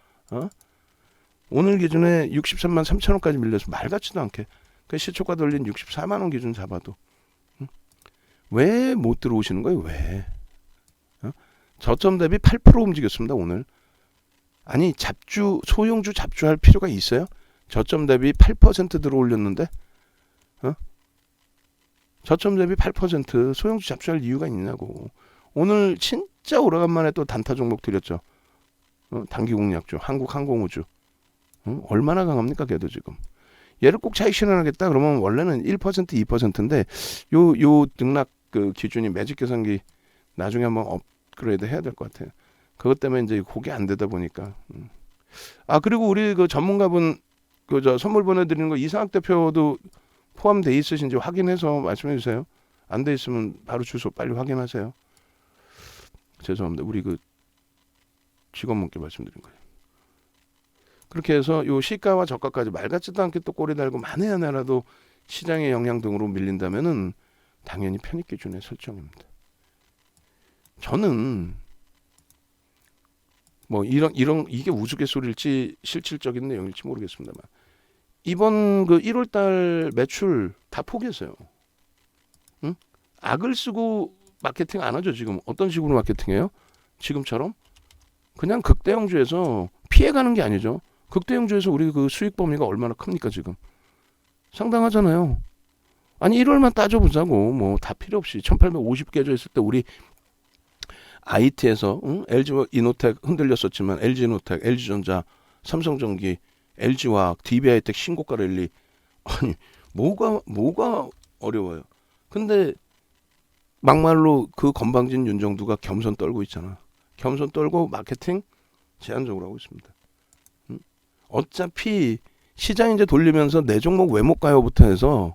오늘 기준에 63만 3천 원까지 밀려서 말 같지도 않게 그 시초가 돌린 64만 원 기준 잡아도 왜 못 들어오시는 거예요? 왜? 저점 대비 8% 움직였습니다. 오늘. 아니 소형주 잡주할 필요가 있어요? 저점 대비 8% 들어올렸는데 저점 대비 8% 소형주 잡주할 이유가 있냐고. 오늘 진짜 오래간만에 또 단타 종목 드렸죠. 단기공약주 한국항공우주. 얼마나 강합니까 걔도 지금. 얘를 꼭 차익 실현하겠다 그러면 원래는 1% 2%인데 요 등락 그 기준이 매직 계산기 나중에 한번 업그레이드 해야 될 것 같아요. 그것 때문에 이제 그게 안 되다 보니까. 그리고 우리 그 전문가분 저 선물 보내드리는 거 이상학 대표도 포함돼 있으신지 확인해서 말씀해 주세요. 안 돼 있으면 바로 주소 빨리 확인하세요. 죄송합니다. 우리 그 직원분께 말씀드린 거예요. 그렇게 해서 요 시가와 저가까지 말 같지도 않게 또 꼬리 달고 만에 하나라도 시장의 영향 등으로 밀린다면은 당연히 편입 기준의 설정입니다. 저는 뭐 이런 이게 우스갯소리일지 실질적인 내용일지 모르겠습니다만 이번 그 1월달 매출 다 포기했어요. 악을 쓰고 마케팅 안 하죠. 지금 어떤 식으로 마케팅해요? 지금처럼 그냥 극대형주에서 피해가는 게 아니죠. 극대형주에서 우리 그 수익 범위가 얼마나 큽니까 지금? 상당하잖아요. 아니 1월만 따져보자고. 뭐 다 필요 없이 1850개 줬을 때 우리 IT에서 LG 이노텍 흔들렸었지만 LG 이노텍, LG전자, 삼성전기, LG화학, DB하이텍 신고가 랠리. 아니 뭐가 어려워요. 근데 막말로 그 건방진 윤정두가 겸손 떨고 있잖아. 겸손 떨고 마케팅 제한적으로 하고 있습니다. 어차피 시장 이제 돌리면서 내 종목 왜 못 가요부터 해서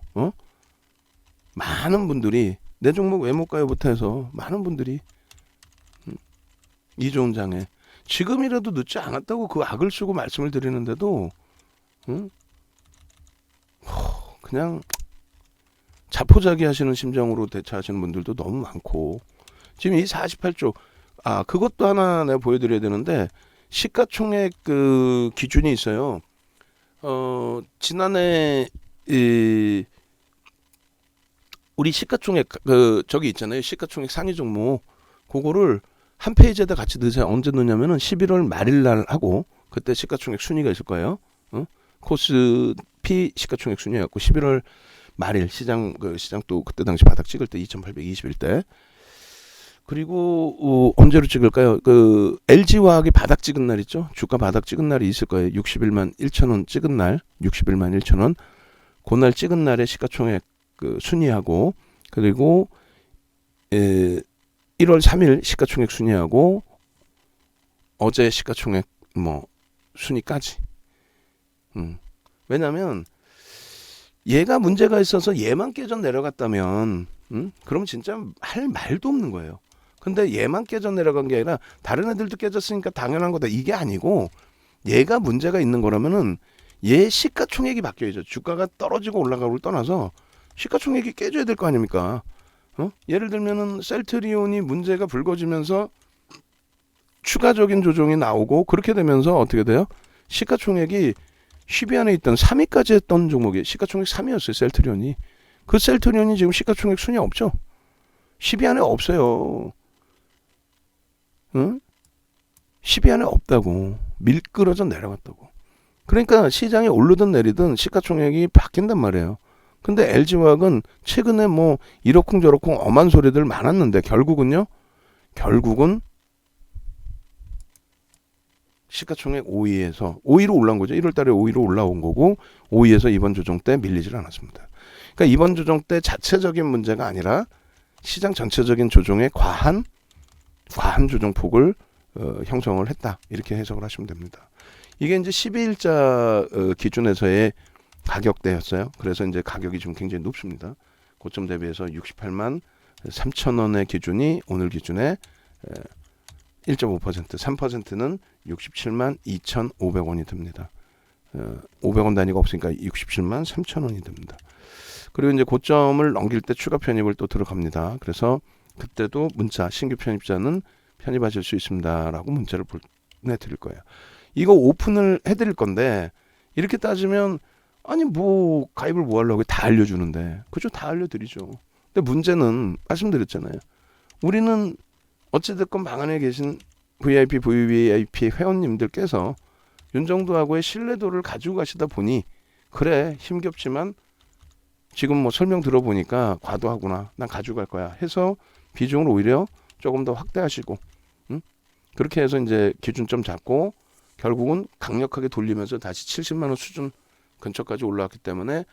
많은 분들이 내 종목 왜 못 가요부터 해서 많은 분들이 이 좋은 장에 지금이라도 늦지 않았다고 그 악을 쓰고 말씀을 드리는데도 그냥 자포자기 하시는 심정으로 대처하시는 분들도 너무 많고 지금 이 48조 그것도 하나 내가 보여드려야 되는데 시가총액 그 기준이 있어요. 지난해 우리 시가총액 저기 있잖아요. 시가총액 상위 종목 그거를 한 페이지에다 같이 넣으세요. 언제 넣냐면은 11월 말일 날 하고 그때 시가총액 순위가 있을 거예요. 코스피 시가총액 순위 갖고 11월 말일 시장 또 그때 당시 바닥 찍을 때 2,821대. 그리고 언제로 찍을까요? LG화학이 바닥 찍은 날 있죠? 주가 바닥 찍은 날이 있을 거예요. 61만 1천원 찍은 날, 61만 1천원. 그날 찍은 날에 시가총액 순위하고, 그리고 1월 3일 시가총액 순위하고 어제 시가총액 순위까지. 왜냐면 얘가 문제가 있어서 얘만 깨져 내려갔다면 그럼 진짜 할 말도 없는 거예요. 근데 얘만 깨져 내려간 게 아니라 다른 애들도 깨졌으니까 당연한 거다 이게 아니고, 얘가 문제가 있는 거라면은 얘 시가총액이 바뀌어야죠. 주가가 떨어지고 올라가고를 떠나서 시가총액이 깨져야 될 거 아닙니까? 예를 들면은 셀트리온이 문제가 불거지면서 추가적인 조정이 나오고, 그렇게 되면서 어떻게 돼요? 시가총액이 10위 안에 있던 3위까지 했던 종목이 시가총액 3위였어요. 셀트리온이. 그 셀트리온이 지금 시가총액 순위 없죠? 10위 안에 없어요. 10위 안에 없다고. 밀끌어져 내려갔다고. 그러니까 시장이 오르든 내리든 시가총액이 바뀐단 말이에요. 근데 LG화학은 최근에 이러쿵저러쿵 엄한 소리들 많았는데 결국은 시가총액 5위로 올라온 거죠. 1월 달에 5위로 올라온 거고 5위에서 이번 조정 때 밀리질 않았습니다. 그러니까 이번 조정 때 자체적인 문제가 아니라 시장 전체적인 조정에 과한 조정폭을 형성을 했다. 이렇게 해석을 하시면 됩니다. 이게 이제 12일자 기준에서의 가격대였어요. 그래서 이제 가격이 좀 굉장히 높습니다. 고점 대비해서 68만 3천 원의 기준이 오늘 기준에 1.5%, 3%는 67만 2,500원이 됩니다. 500원 단위가 없으니까 67만 3천 원이 됩니다. 그리고 이제 고점을 넘길 때 추가 편입을 또 들어갑니다. 그래서 그때도 문자, 신규 편입자는 편입하실 수 있습니다라고 문자를 보내드릴 거예요. 이거 오픈을 해드릴 건데, 이렇게 따지면 아니 가입을 하려고 다 알려주는데, 그죠? 다 알려드리죠. 근데 문제는 말씀드렸잖아요. 우리는 어찌됐건 방 안에 계신 VIP, VVIP 회원님들께서 윤정두하고의 신뢰도를 가지고 가시다 보니, 그래 힘겹지만 지금 설명 들어보니까 과도하구나, 난 가지고 갈 거야 해서 비중을 오히려 조금 더 확대하시고, 그렇게 해서 이제 기준점 잡고 결국은 강력하게 돌리면서 다시 70만 원 수준 근처까지 올라왔기 때문에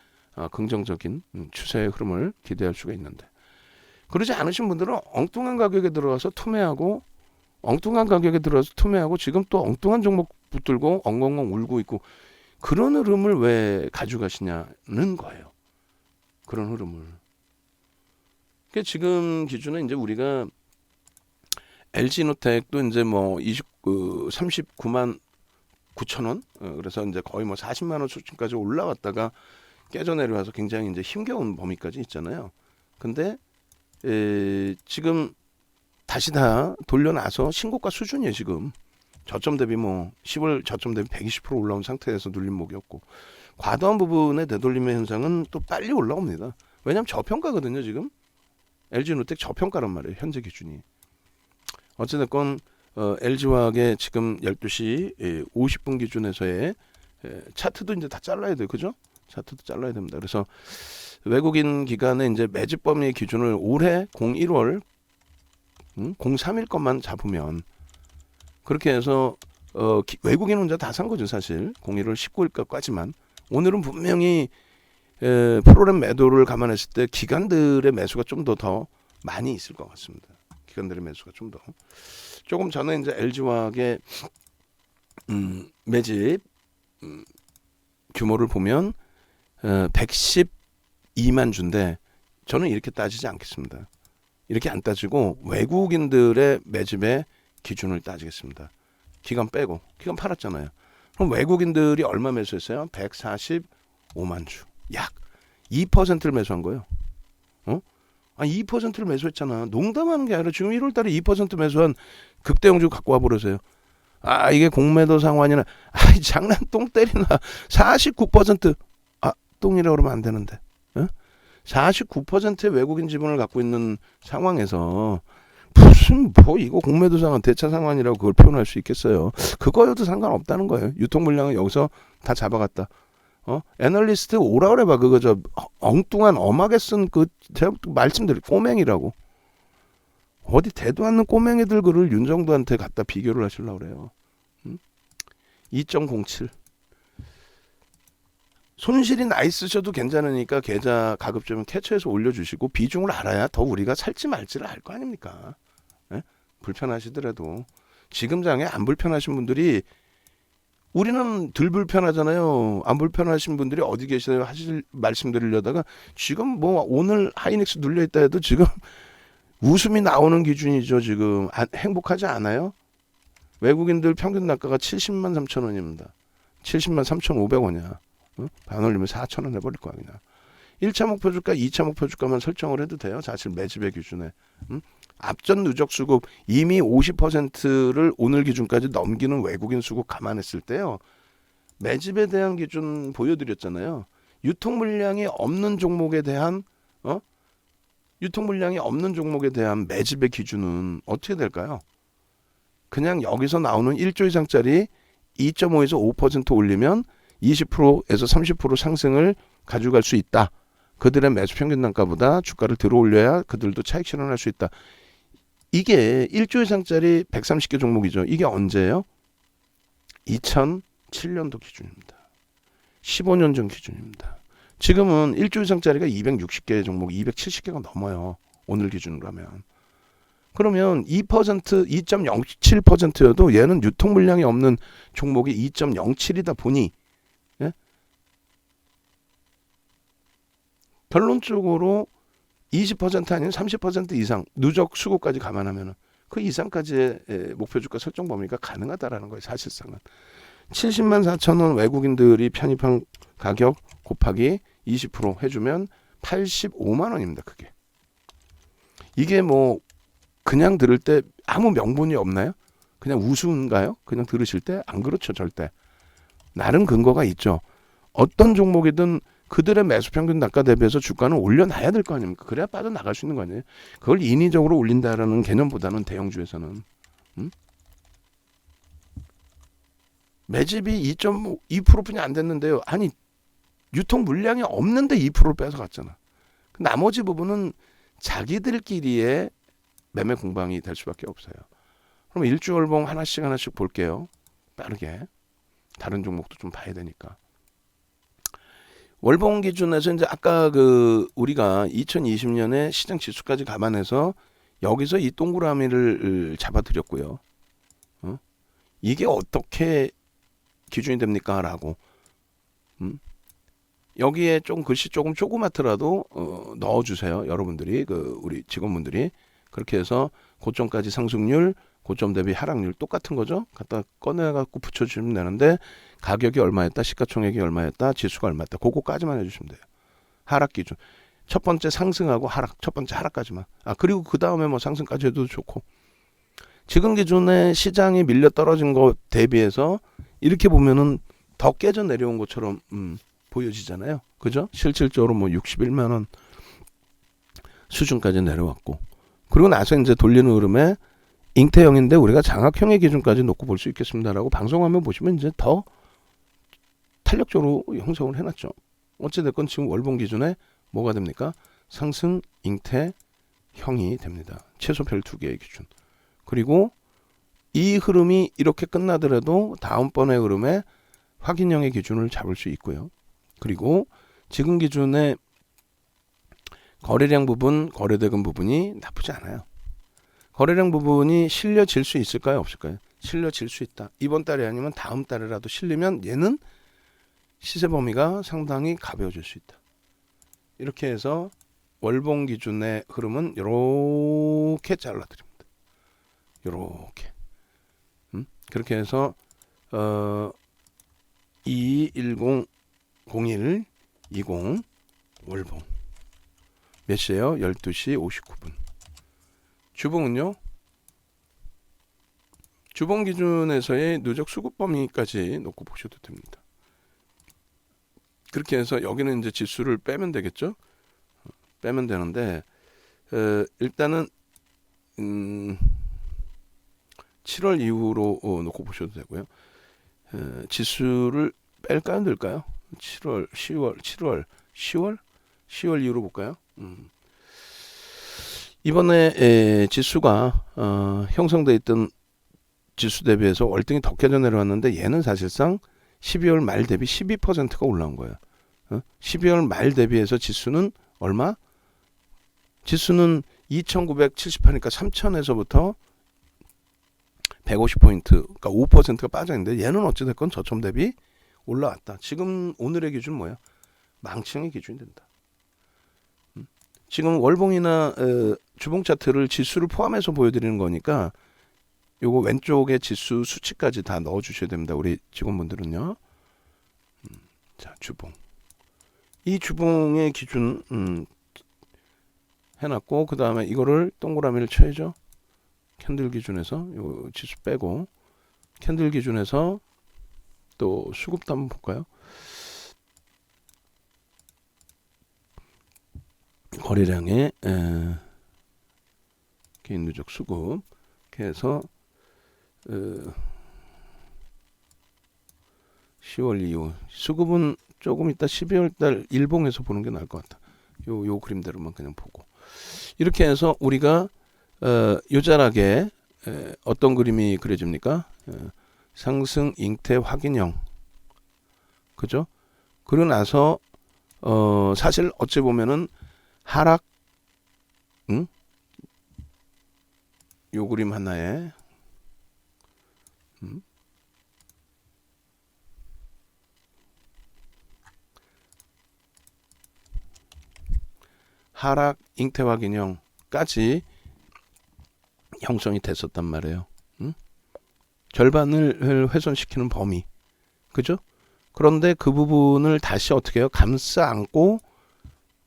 긍정적인 추세의 흐름을 기대할 수가 있는데, 그러지 않으신 분들은 엉뚱한 가격에 들어가서 투매하고 지금 또 엉뚱한 종목 붙들고 엉엉엉 울고 있고, 그런 흐름을 왜 가져가시냐는 거예요. 그런 흐름을. 그러니까 지금 기준에 이제 우리가 LG노텍도 이제 39만 9천 원, 그래서 이제 거의 40만 원 수준까지 올라왔다가 깨져 내려와서 굉장히 이제 힘겨운 범위까지 있잖아요. 근데 지금 다시 다 돌려놔서 신고가 수준이에요. 지금 저점 대비 10월 저점 대비 120% 올라온 상태에서 눌림목이었고, 과도한 부분의 되돌림의 현상은 또 빨리 올라옵니다. 왜냐하면 저평가거든요. 지금 LG노텍 저평가란 말이에요. 현재 기준이. 어찌됐건 LG화학의 지금 12시 50분 기준에서의 차트도 이제 다 잘라야 돼요. 그죠? 차트도 잘라야 됩니다. 그래서 외국인 기관의 이제 매집 범위 기준을 올해 01월 03일 것만 잡으면, 그렇게 해서 외국인 혼자 다 산 거죠. 사실 01월 19일까지만. 오늘은 분명히 프로그램 매도를 감안했을 때 기관들의 매수가 좀 더 많이 있을 것 같습니다. 기관들의 매수가 좀 더. 조금 전에 이제 LG화학의 매집 규모를 보면 112만 주인데, 저는 이렇게 따지지 않겠습니다. 이렇게 안 따지고 외국인들의 매집의 기준을 따지겠습니다. 기관 빼고. 기관 팔았잖아요. 그럼 외국인들이 얼마 매수했어요? 145만 주. 약 2%를 매수한 거예요. 2%를 매수했잖아. 농담하는 게 아니라 지금 1월 달에 2% 매수한 극대형주 갖고 와버려서요. 이게 공매도 상환이나, 장난 똥 때리나. 49%. 똥이라고 그러면 안 되는데. 49%의 외국인 지분을 갖고 있는 상황에서 무슨 뭐 이거 공매도 상환 대차 상환이라고 그걸 표현할 수 있겠어요. 그거여도 상관없다는 거예요. 유통 물량은 여기서 다 잡아갔다. 애널리스트 오라 그래봐. 그거 저 엉뚱한 엄하게 쓴 그 제가 말씀드린 꼬맹이라고. 어디 대도 않는 꼬맹이들 글을 윤정도한테 갖다 비교를 하시려고 그래요. 2.07 손실이 나 있으셔도 괜찮으니까 계좌 가급적이면 캡처해서 올려주시고 비중을 알아야 더 우리가 살지 말지를 알 거 아닙니까? 네? 불편하시더라도 지금 장에 안 불편하신 분들이 우리는 덜 불편하잖아요. 안 불편하신 분들이 어디 계시나요? 하실 말씀드리려다가 지금 뭐 오늘 하이닉스 눌려있다 해도 지금 웃음이 나오는 기준이죠. 지금 행복하지 않아요? 외국인들 평균 단가가 70만 3천 원입니다. 70만 3,500원이야. 반올리면 4,000원 해버릴 거야 그냥. 1차 목표 주가, 2차 목표 주가만 설정을 해도 돼요. 사실 매집의 기준에. 앞전 누적 수급 이미 50%를 오늘 기준까지 넘기는 외국인 수급 감안했을 때요. 매집에 대한 기준 보여드렸잖아요. 유통 물량이 없는 종목에 대한 매집의 기준은 어떻게 될까요? 그냥 여기서 나오는 1조 이상짜리 2.5에서 5% 올리면 20%에서 30% 상승을 가져갈 수 있다. 그들의 매수 평균 단가보다 주가를 들어 올려야 그들도 차익 실현할 수 있다. 이게 1조 이상짜리 130개 종목이죠. 이게 언제예요? 2007년도 기준입니다. 15년 전 기준입니다. 지금은 1조 이상짜리가 260개 종목, 270개가 넘어요. 오늘 기준으로 하면. 그러면 2%, 2.07%여도 얘는 유통 물량이 없는 종목이 2.07이다 보니 결론적으로 20% 아닌 30% 이상 누적 수급까지 감안하면 그 이상까지의 목표 주가 설정 범위가 가능하다라는 거예요. 사실상은 70만 4천 원 외국인들이 편입한 가격 곱하기 20% 해주면 85만 원입니다. 그게 이게 뭐 그냥 들을 때 아무 명분이 없나요? 그냥 우스운가요? 그냥 들으실 때 안 그렇죠. 절대 나름 근거가 있죠. 어떤 종목이든 그들의 매수 평균 단가 대비해서 주가는 올려놔야 될 거 아닙니까? 그래야 빠져나갈 수 있는 거 아니에요? 그걸 인위적으로 올린다라는 개념보다는 대형주에서는 매집이 2.2%뿐이 안 됐는데요. 아니 유통 물량이 없는데 2%를 뺏어갔잖아. 나머지 부분은 자기들끼리의 매매 공방이 될 수밖에 없어요. 그럼 일주월봉 하나씩 볼게요. 빠르게 다른 종목도 좀 봐야 되니까. 월봉 기준에서 이제 아까 우리가 2020년에 시장 지수까지 감안해서 여기서 이 동그라미를 잡아드렸고요. 이게 어떻게 기준이 됩니까? 라고. 여기에 좀 글씨 조금 조그맣더라도 넣어주세요. 여러분들이 우리 직원분들이 그렇게 해서 고점까지 상승률, 고점 대비 하락률 똑같은 거죠. 갖다 꺼내갖고 붙여주시면 되는데 가격이 얼마였다, 시가총액이 얼마였다, 지수가 얼마였다. 그거까지만 해주시면 돼요. 하락 기준. 첫 번째 상승하고 하락, 첫 번째 하락까지만. 그리고 그 다음에 뭐 상승까지 해도 좋고. 지금 기준에 시장이 밀려 떨어진 거 대비해서 이렇게 보면은 더 깨져 내려온 것처럼 보여지잖아요. 그죠? 실질적으로 뭐 61만 원 수준까지 내려왔고. 그리고 나서 이제 돌리는 흐름에 잉태형인데 우리가 장악형의 기준까지 놓고 볼 수 있겠습니다라고 방송화면 보시면 이제 더 탄력적으로 형성을 해놨죠. 어찌됐건 지금 월봉 기준에 뭐가 됩니까? 상승 잉태형이 됩니다. 최소별 2개의 기준. 그리고 이 흐름이 이렇게 끝나더라도 다음번의 흐름에 확인형의 기준을 잡을 수 있고요. 그리고 지금 기준에 거래량 부분, 거래대금 부분이 나쁘지 않아요. 거래량 부분이 실려질 수 있을까요? 없을까요? 실려질 수 있다. 이번 달이 아니면 다음 달이라도 실리면 얘는 시세 범위가 상당히 가벼워질 수 있다. 이렇게 해서 월봉 기준의 흐름은 이렇게 잘라드립니다. 이렇게. 그렇게 해서 21001 20 월봉 몇 시에요? 12시 59분. 주봉은요? 주봉 기준에서의 누적 수급 범위까지 놓고 보셔도 됩니다. 그렇게 해서 여기는 이제 지수를 빼면 되겠죠? 빼면 되는데 일단은 7월 이후로 놓고 보셔도 되고요. 지수를 뺄까요, 넣을까요? 7월, 10월, 7월, 10월? 10월 이후로 볼까요? 이번에 지수가 형성돼 있던 지수 대비해서 월등히 더 깨져 내려왔는데 얘는 사실상 12월 말 대비 12%가 올라온 거예요. 12월 말 대비해서 지수는 얼마? 지수는 2978이니까 3000에서부터 150포인트, 그러니까 5%가 빠져있는데 얘는 어찌됐건 저점 대비 올라왔다. 지금 오늘의 기준 뭐야? 망치형의 기준이 된다. 지금 월봉이나 주봉 차트를 지수를 포함해서 보여드리는 거니까 요거 왼쪽에 지수 수치까지 다 넣어주셔야 됩니다. 우리 직원분들은요. 자, 주봉. 이 주봉의 기준 해놨고 그 다음에 이거를 동그라미를 쳐야죠. 캔들 기준에서 요 지수 빼고 캔들 기준에서 또 수급도 한번 볼까요? 거래량의 개인 누적 수급 이렇게 해서 10월 이후 수급은 조금 이따 12월 달 일봉에서 보는 게 나을 것 같다. 요 그림대로만 그냥 보고 이렇게 해서 우리가 요자락에 어떤 그림이 그려집니까? 상승 잉태 확인형, 그죠? 그러고 나서 사실 어찌 보면은 하락, 요 그림 하나에 하락 잉태 확인형까지 형성이 됐었단 말이에요. 절반을 훼손시키는 범위, 그죠? 그런데 그 부분을 다시 어떻게 해요? 감싸 안고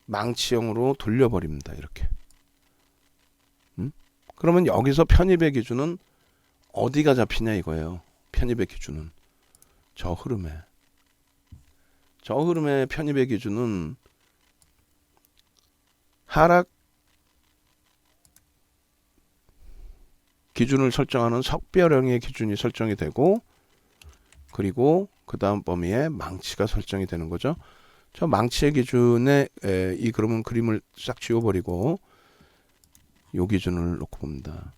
망치형으로 돌려버립니다. 이렇게. 그러면 여기서 편입의 기준은 어디가 잡히냐 이거예요. 편입의 기준은 저 흐름에 편입의 기준은 하락 기준을 설정하는 석별형의 기준이 설정이 되고 그리고 그 다음 범위에 망치가 설정이 되는 거죠. 저 망치의 기준에 이 그러면 그림을 싹 지워버리고 요 기준을 놓고 봅니다.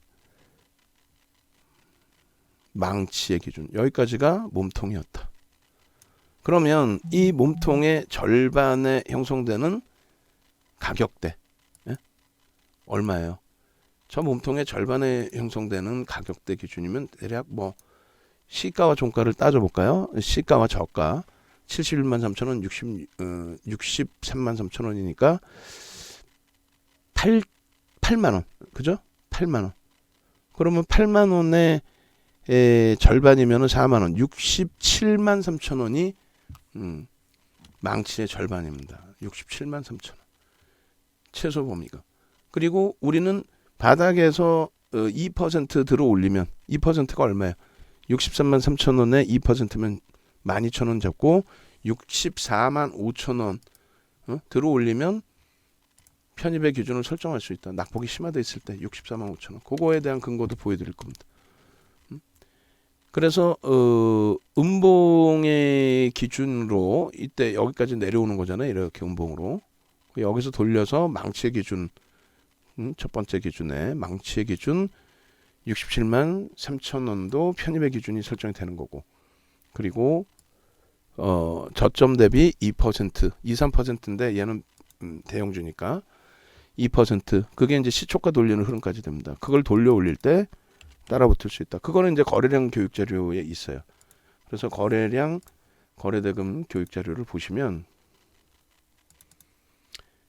망치의 기준 여기까지가 몸통이었다. 그러면 이 몸통의 절반에 형성되는 가격대 얼마예요? 저 몸통의 절반에 형성되는 가격대 기준이면 대략 뭐 시가와 종가를 따져볼까요? 시가와 저가 71만 3천원, 63만 3천원이니까 8만원, 그죠? 8만원. 그러면 8만원의 절반이면 4만원, 67만 3천원이 망치의 절반입니다. 67만 3천원. 최소 범위가. 그리고 우리는 바닥에서 2% 들어 올리면 2%가 얼마예요? 63만 3천원에 2%면 12,000원 잡고 64만 5천원 들어 올리면 편입의 기준을 설정할 수 있다. 낙폭이 심화되어 있을 때 64만 5천원. 그거에 대한 근거도 보여드릴 겁니다. 그래서 음봉의 기준으로 이때 여기까지 내려오는 거잖아요. 이렇게 음봉으로. 여기서 돌려서 망치의 기준 첫 번째 기준에 망치의 기준 67만 3천원도 편입의 기준이 설정이 되는 거고 그리고 저점 대비 2%, 2, 3%인데 얘는 대형주니까 2% 그게 이제 시초가 돌리는 흐름까지 됩니다. 그걸 돌려 올릴 때 따라붙을 수 있다. 그거는 이제 거래량 교육 자료에 있어요. 그래서 거래량, 거래대금 교육 자료를 보시면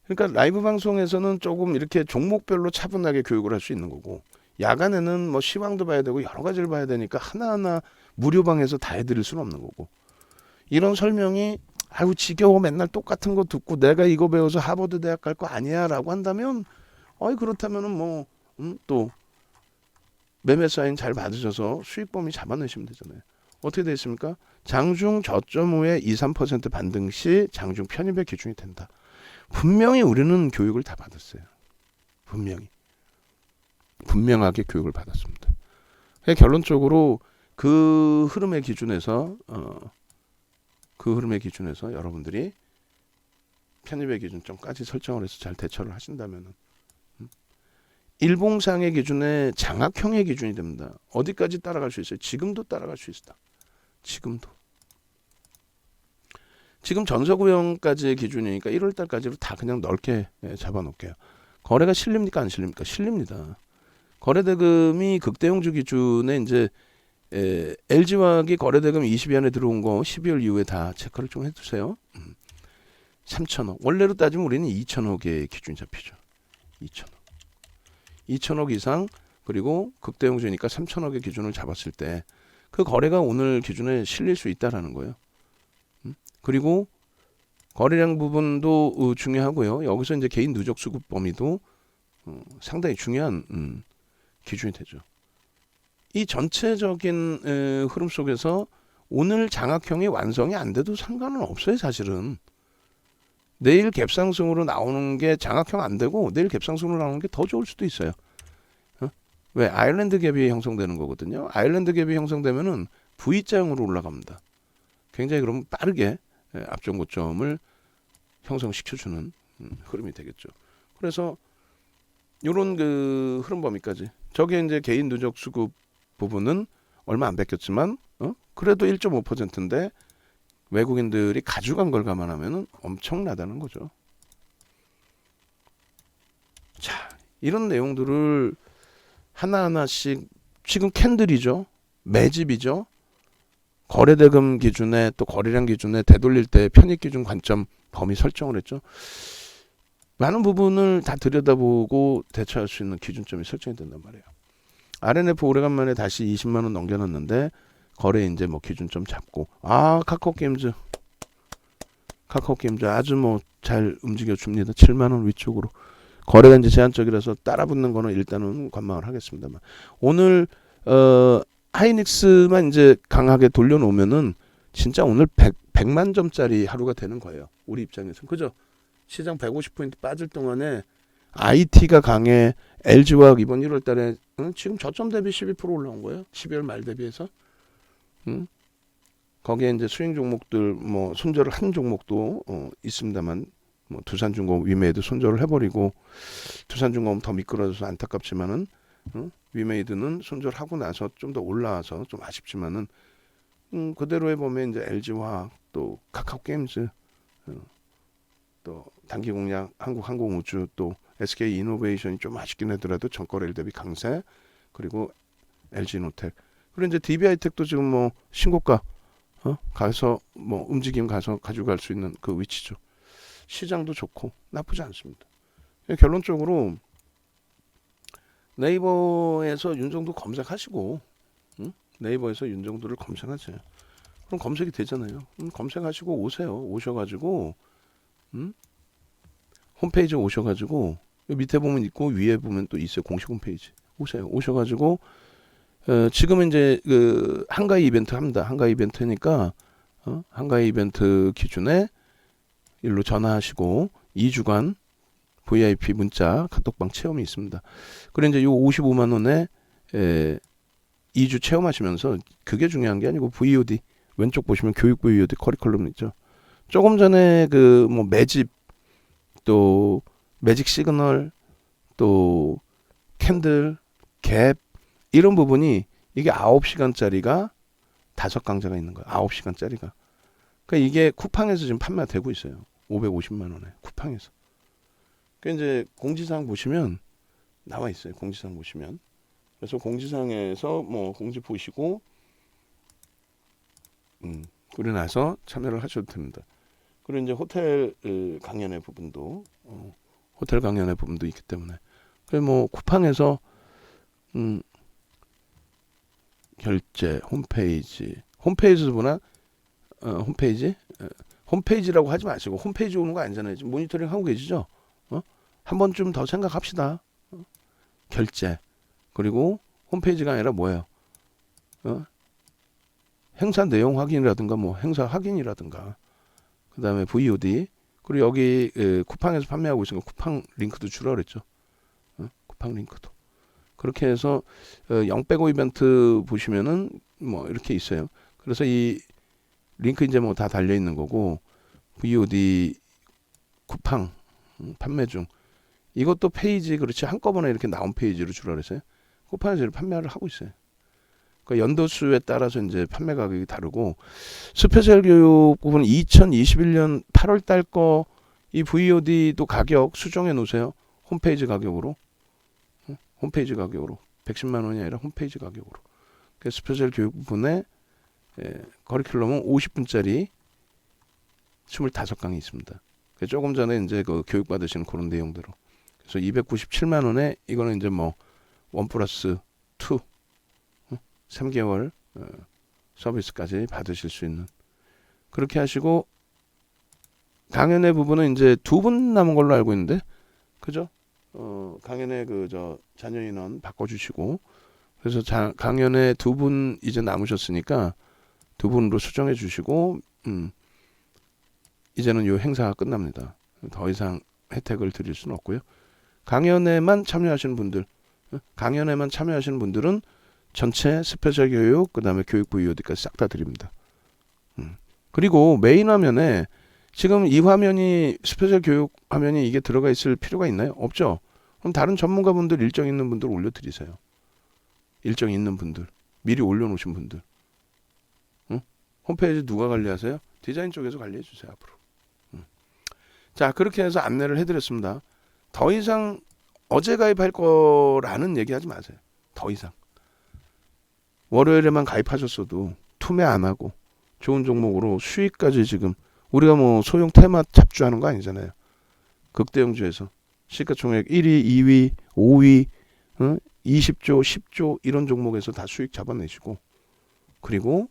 그러니까 라이브 방송에서는 조금 이렇게 종목별로 차분하게 교육을 할 수 있는 거고 야간에는 뭐 시황도 봐야 되고 여러 가지를 봐야 되니까 하나하나 무료방에서 다 해드릴 수는 없는 거고 이런 설명이 아유 지겨워 맨날 똑같은 거 듣고 내가 이거 배워서 하버드 대학 갈 거 아니야 라고 한다면 그렇다면은 뭐 또 매매 사인 잘 받으셔서 수익 범위 잡아내시면 되잖아요. 어떻게 되어 있습니까? 장중 저점 후에 2, 3% 반등 시 장중 편입의 기준이 된다. 분명히 우리는 교육을 다 받았어요. 분명히. 분명하게 교육을 받았습니다. 결론적으로 그 흐름의 기준에서 여러분들이 편입의 기준점까지 설정을 해서 잘 대처를 하신다면은 일봉상의 기준에 장악형의 기준이 됩니다. 어디까지 따라갈 수 있어요? 지금도 따라갈 수 있다. 지금도. 지금 전서구형까지의 기준이니까 1월 달까지로 다 그냥 넓게 잡아놓을게요. 거래가 실립니까? 안 실립니까? 실립니다. 거래대금이 극대형주 기준에 이제 LG화학이 거래대금 20위 안에 들어온 거 12월 이후에 다 체크를 좀 해두세요. 3천억. 원래로 따지면 우리는 2천억의 기준이 잡히죠. 2천억 이상 그리고 극대형주니까 3천억의 기준을 잡았을 때 그 거래가 오늘 기준에 실릴 수 있다라는 거예요. 그리고 거래량 부분도 중요하고요. 여기서 이제 개인 누적 수급 범위도 상당히 중요한 기준이 되죠. 이 전체적인 흐름 속에서 오늘 장악형이 완성이 안 돼도 상관은 없어요. 사실은 내일 갭상승으로 나오는 게 장악형 안 되고 내일 갭상승으로 나오는 게 더 좋을 수도 있어요. 왜? 아일랜드 갭이 형성되는 거거든요. 아일랜드 갭이 형성되면은 V자형으로 올라갑니다. 굉장히 그러면 빠르게 앞전 고점을 형성시켜주는 흐름이 되겠죠. 그래서 이런 그 흐름 범위까지 저게 이제 개인 누적 수급 부분은 얼마 안 뺏겼지만 그래도 1.5%인데 외국인들이 가져간 걸 감안하면 엄청나다는 거죠. 자, 이런 내용들을 하나하나씩 지금 캔들이죠. 매집이죠. 거래대금 기준에 또 거래량 기준에 되돌릴 때 편입 기준 관점 범위 설정을 했죠. 많은 부분을 다 들여다보고 대처할 수 있는 기준점이 설정이 된단 말이에요. RNF 오래간만에 다시 20만 원 넘겨놨는데 거래 이제 뭐 기준점 잡고 카카오게임즈 아주 뭐 잘 움직여 줍니다. 7만 원 위쪽으로. 거래가 이제 제한적이라서 따라붙는 거는 일단은 관망을 하겠습니다만 오늘 하이닉스만 이제 강하게 돌려놓으면은 진짜 오늘 100만 점짜리 하루가 되는 거예요. 우리 입장에서는. 그죠? 시장 150포인트 빠질 동안에 IT가 강해. LG화학 이번 1월 달에 지금 저점 대비 12% 올라온 거예요. 12월 말 대비해서. 거기에 이제 수익 종목들 뭐 손절을 한 종목도 있습니다만 뭐 두산중공업 위메이드 손절을 해버리고 두산중공업 더 미끄러져서 안타깝지만은 위메이드는 손절하고 나서 좀 더 올라와서 좀 아쉽지만은 그대로 해보면 이제 LG화학 또 카카오게임즈 또 단기공략 한국항공우주 또 SK이노베이션이 좀 아쉽긴 하더라도 전거래일 대비 강세 그리고 LG노텍 그리고 이제 DB하이텍도 지금 뭐 신고가 가서 뭐 움직임 가서 가져갈 수 있는 그 위치죠. 시장도 좋고 나쁘지 않습니다. 결론적으로 네이버에서 윤정도 검색하시고 네이버에서 윤정도를 검색하세요. 그럼 검색이 되잖아요. 검색하시고 오세요. 오셔가지고 홈페이지 오셔가지고 밑에 보면 있고 위에 보면 또 있어요. 공식 홈페이지 오세요. 오셔가지고 지금은 이제 그 한가위 이벤트 합니다. 한가위 이벤트니까 한가위 이벤트 기준에 일로 전화하시고 2주간 VIP 문자 카톡방 체험이 있습니다. 그리고 이제 요 55만 원에 2주 체험하시면서 그게 중요한 게 아니고 VOD 왼쪽 보시면 교육 VOD 커리큘럼 있죠. 조금 전에 그 뭐 매집 또 매직 시그널 또 캔들 갭 이런 부분이 이게 9시간짜리가 5강좌가 있는 거예요. 9시간짜리가. 그러니까 이게 쿠팡에서 지금 판매가 되고 있어요. 550만 원에 쿠팡에서. 그러니까 이제 공지사항 보시면 나와 있어요. 공지사항 보시면. 그래서 공지사항에서 뭐 공지 보시고 그러고 나서 참여를 하셔도 됩니다. 그리고 이제 호텔 강연의 부분도 있기 때문에 그래서 뭐 쿠팡에서 결제 홈페이지보다 홈페이지라고 하지 마시고 홈페이지 오는 거 아니잖아요. 지금 모니터링 하고 계시죠? 한 번쯤 더 생각합시다. 결제 그리고 홈페이지가 아니라 뭐예요? 행사 내용 확인이라든가 뭐 행사 확인이라든가 그 다음에 VOD 그리고 여기 쿠팡에서 판매하고 있으니까 쿠팡 링크도 주라 그랬죠. 쿠팡 링크도 그렇게 해서 0빼고 이벤트 보시면은 뭐 이렇게 있어요. 그래서 이 링크 이제 뭐 다 달려 있는 거고, VOD 쿠팡 판매 중, 이것도 페이지 그렇지 한꺼번에 이렇게 나온 페이지로 주라 그랬어요. 쿠팡에서 판매를 하고 있어요. 그러니까 연도수에 따라서 이제 판매 가격이 다르고, 스페셜 교육 부분 2021년 8월 달 거 이 VOD도 가격 수정해 놓으세요. 홈페이지 가격으로. 홈페이지 가격으로. 110만 원이 아니라 홈페이지 가격으로. 그 스페셜 교육 부분에 커리큘럼은 50분짜리 25강이 있습니다. 조금 전에 이제 그 교육 받으시는 그런 내용대로. 그래서 297만 원에 이거는 이제 뭐 1 플러스 2 3개월 서비스까지 받으실 수 있는, 그렇게 하시고, 강연회 부분은 이제 2분 남은 걸로 알고 있는데, 그죠? 강연회 자녀 인원 바꿔주시고, 그래서 강연회 2분 이제 남으셨으니까 2분으로 수정해 주시고, 이제는 요 행사가 끝납니다. 더 이상 혜택을 드릴 수는 없고요. 강연회만 참여하시는 분들은 전체 스페셜 교육, 그 다음에 교육 VOD까지 싹 다 드립니다. 그리고 메인 화면에 지금 이 화면이 스페셜 교육 화면이 이게 들어가 있을 필요가 있나요? 없죠. 그럼 다른 전문가분들, 일정 있는 분들 올려드리세요. 일정 있는 분들, 미리 올려놓으신 분들. 홈페이지 누가 관리하세요? 디자인 쪽에서 관리해 주세요, 앞으로. 자, 그렇게 해서 안내를 해드렸습니다. 더 이상 어제 가입할 거라는 얘기하지 마세요. 더 이상. 월요일에만 가입하셨어도 투매 안 하고 좋은 종목으로 수익까지, 지금 우리가 뭐 소형 테마 잡주하는 거 아니잖아요. 극대형주에서 시가총액 1위, 2위, 5위, 20조, 10조 이런 종목에서 다 수익 잡아내시고, 그리고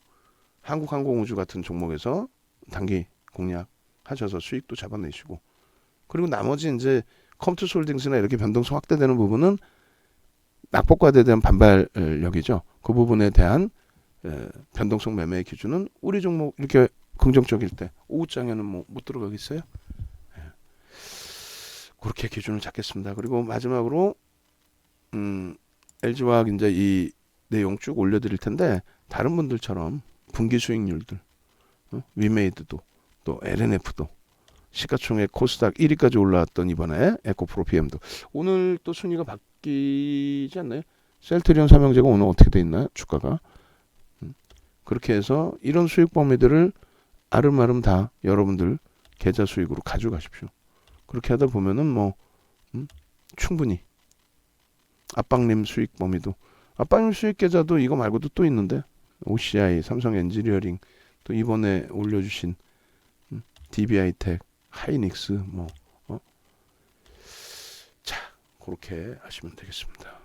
한국항공우주 같은 종목에서 단기 공략하셔서 수익도 잡아내시고, 그리고 나머지 이제 컴투스홀딩스나 이렇게 변동성 확대되는 부분은 낙폭과대에 대한 반발력이죠. 그 부분에 대한 변동성 매매의 기준은 우리 종목 이렇게 긍정적일 때 오후장에는 뭐 못 들어가겠어요? 그렇게 기준을 잡겠습니다. 그리고 마지막으로 LG화학 이제 이 내용 쭉 올려드릴 텐데, 다른 분들처럼 분기 수익률들, 위메이드도, 또 LNF도, 시가총액 코스닥 1위까지 올라왔던 이번에 에코프로 PM도 오늘 또 순위가 바뀌지 않나요? 셀트리온 삼형제가 오늘 어떻게 돼 있나요? 주가가. 그렇게 해서 이런 수익 범위들을 아름아름 다 여러분들 계좌 수익으로 가져가십시오. 그렇게 하다 보면은 뭐 충분히 압박림 수익 범위도, 압박림 수익 계좌도 이거 말고도 또 있는데, OCI, 삼성 엔지니어링, 또 이번에 올려주신 DBI텍, 하이닉스 자, 그렇게 하시면 되겠습니다.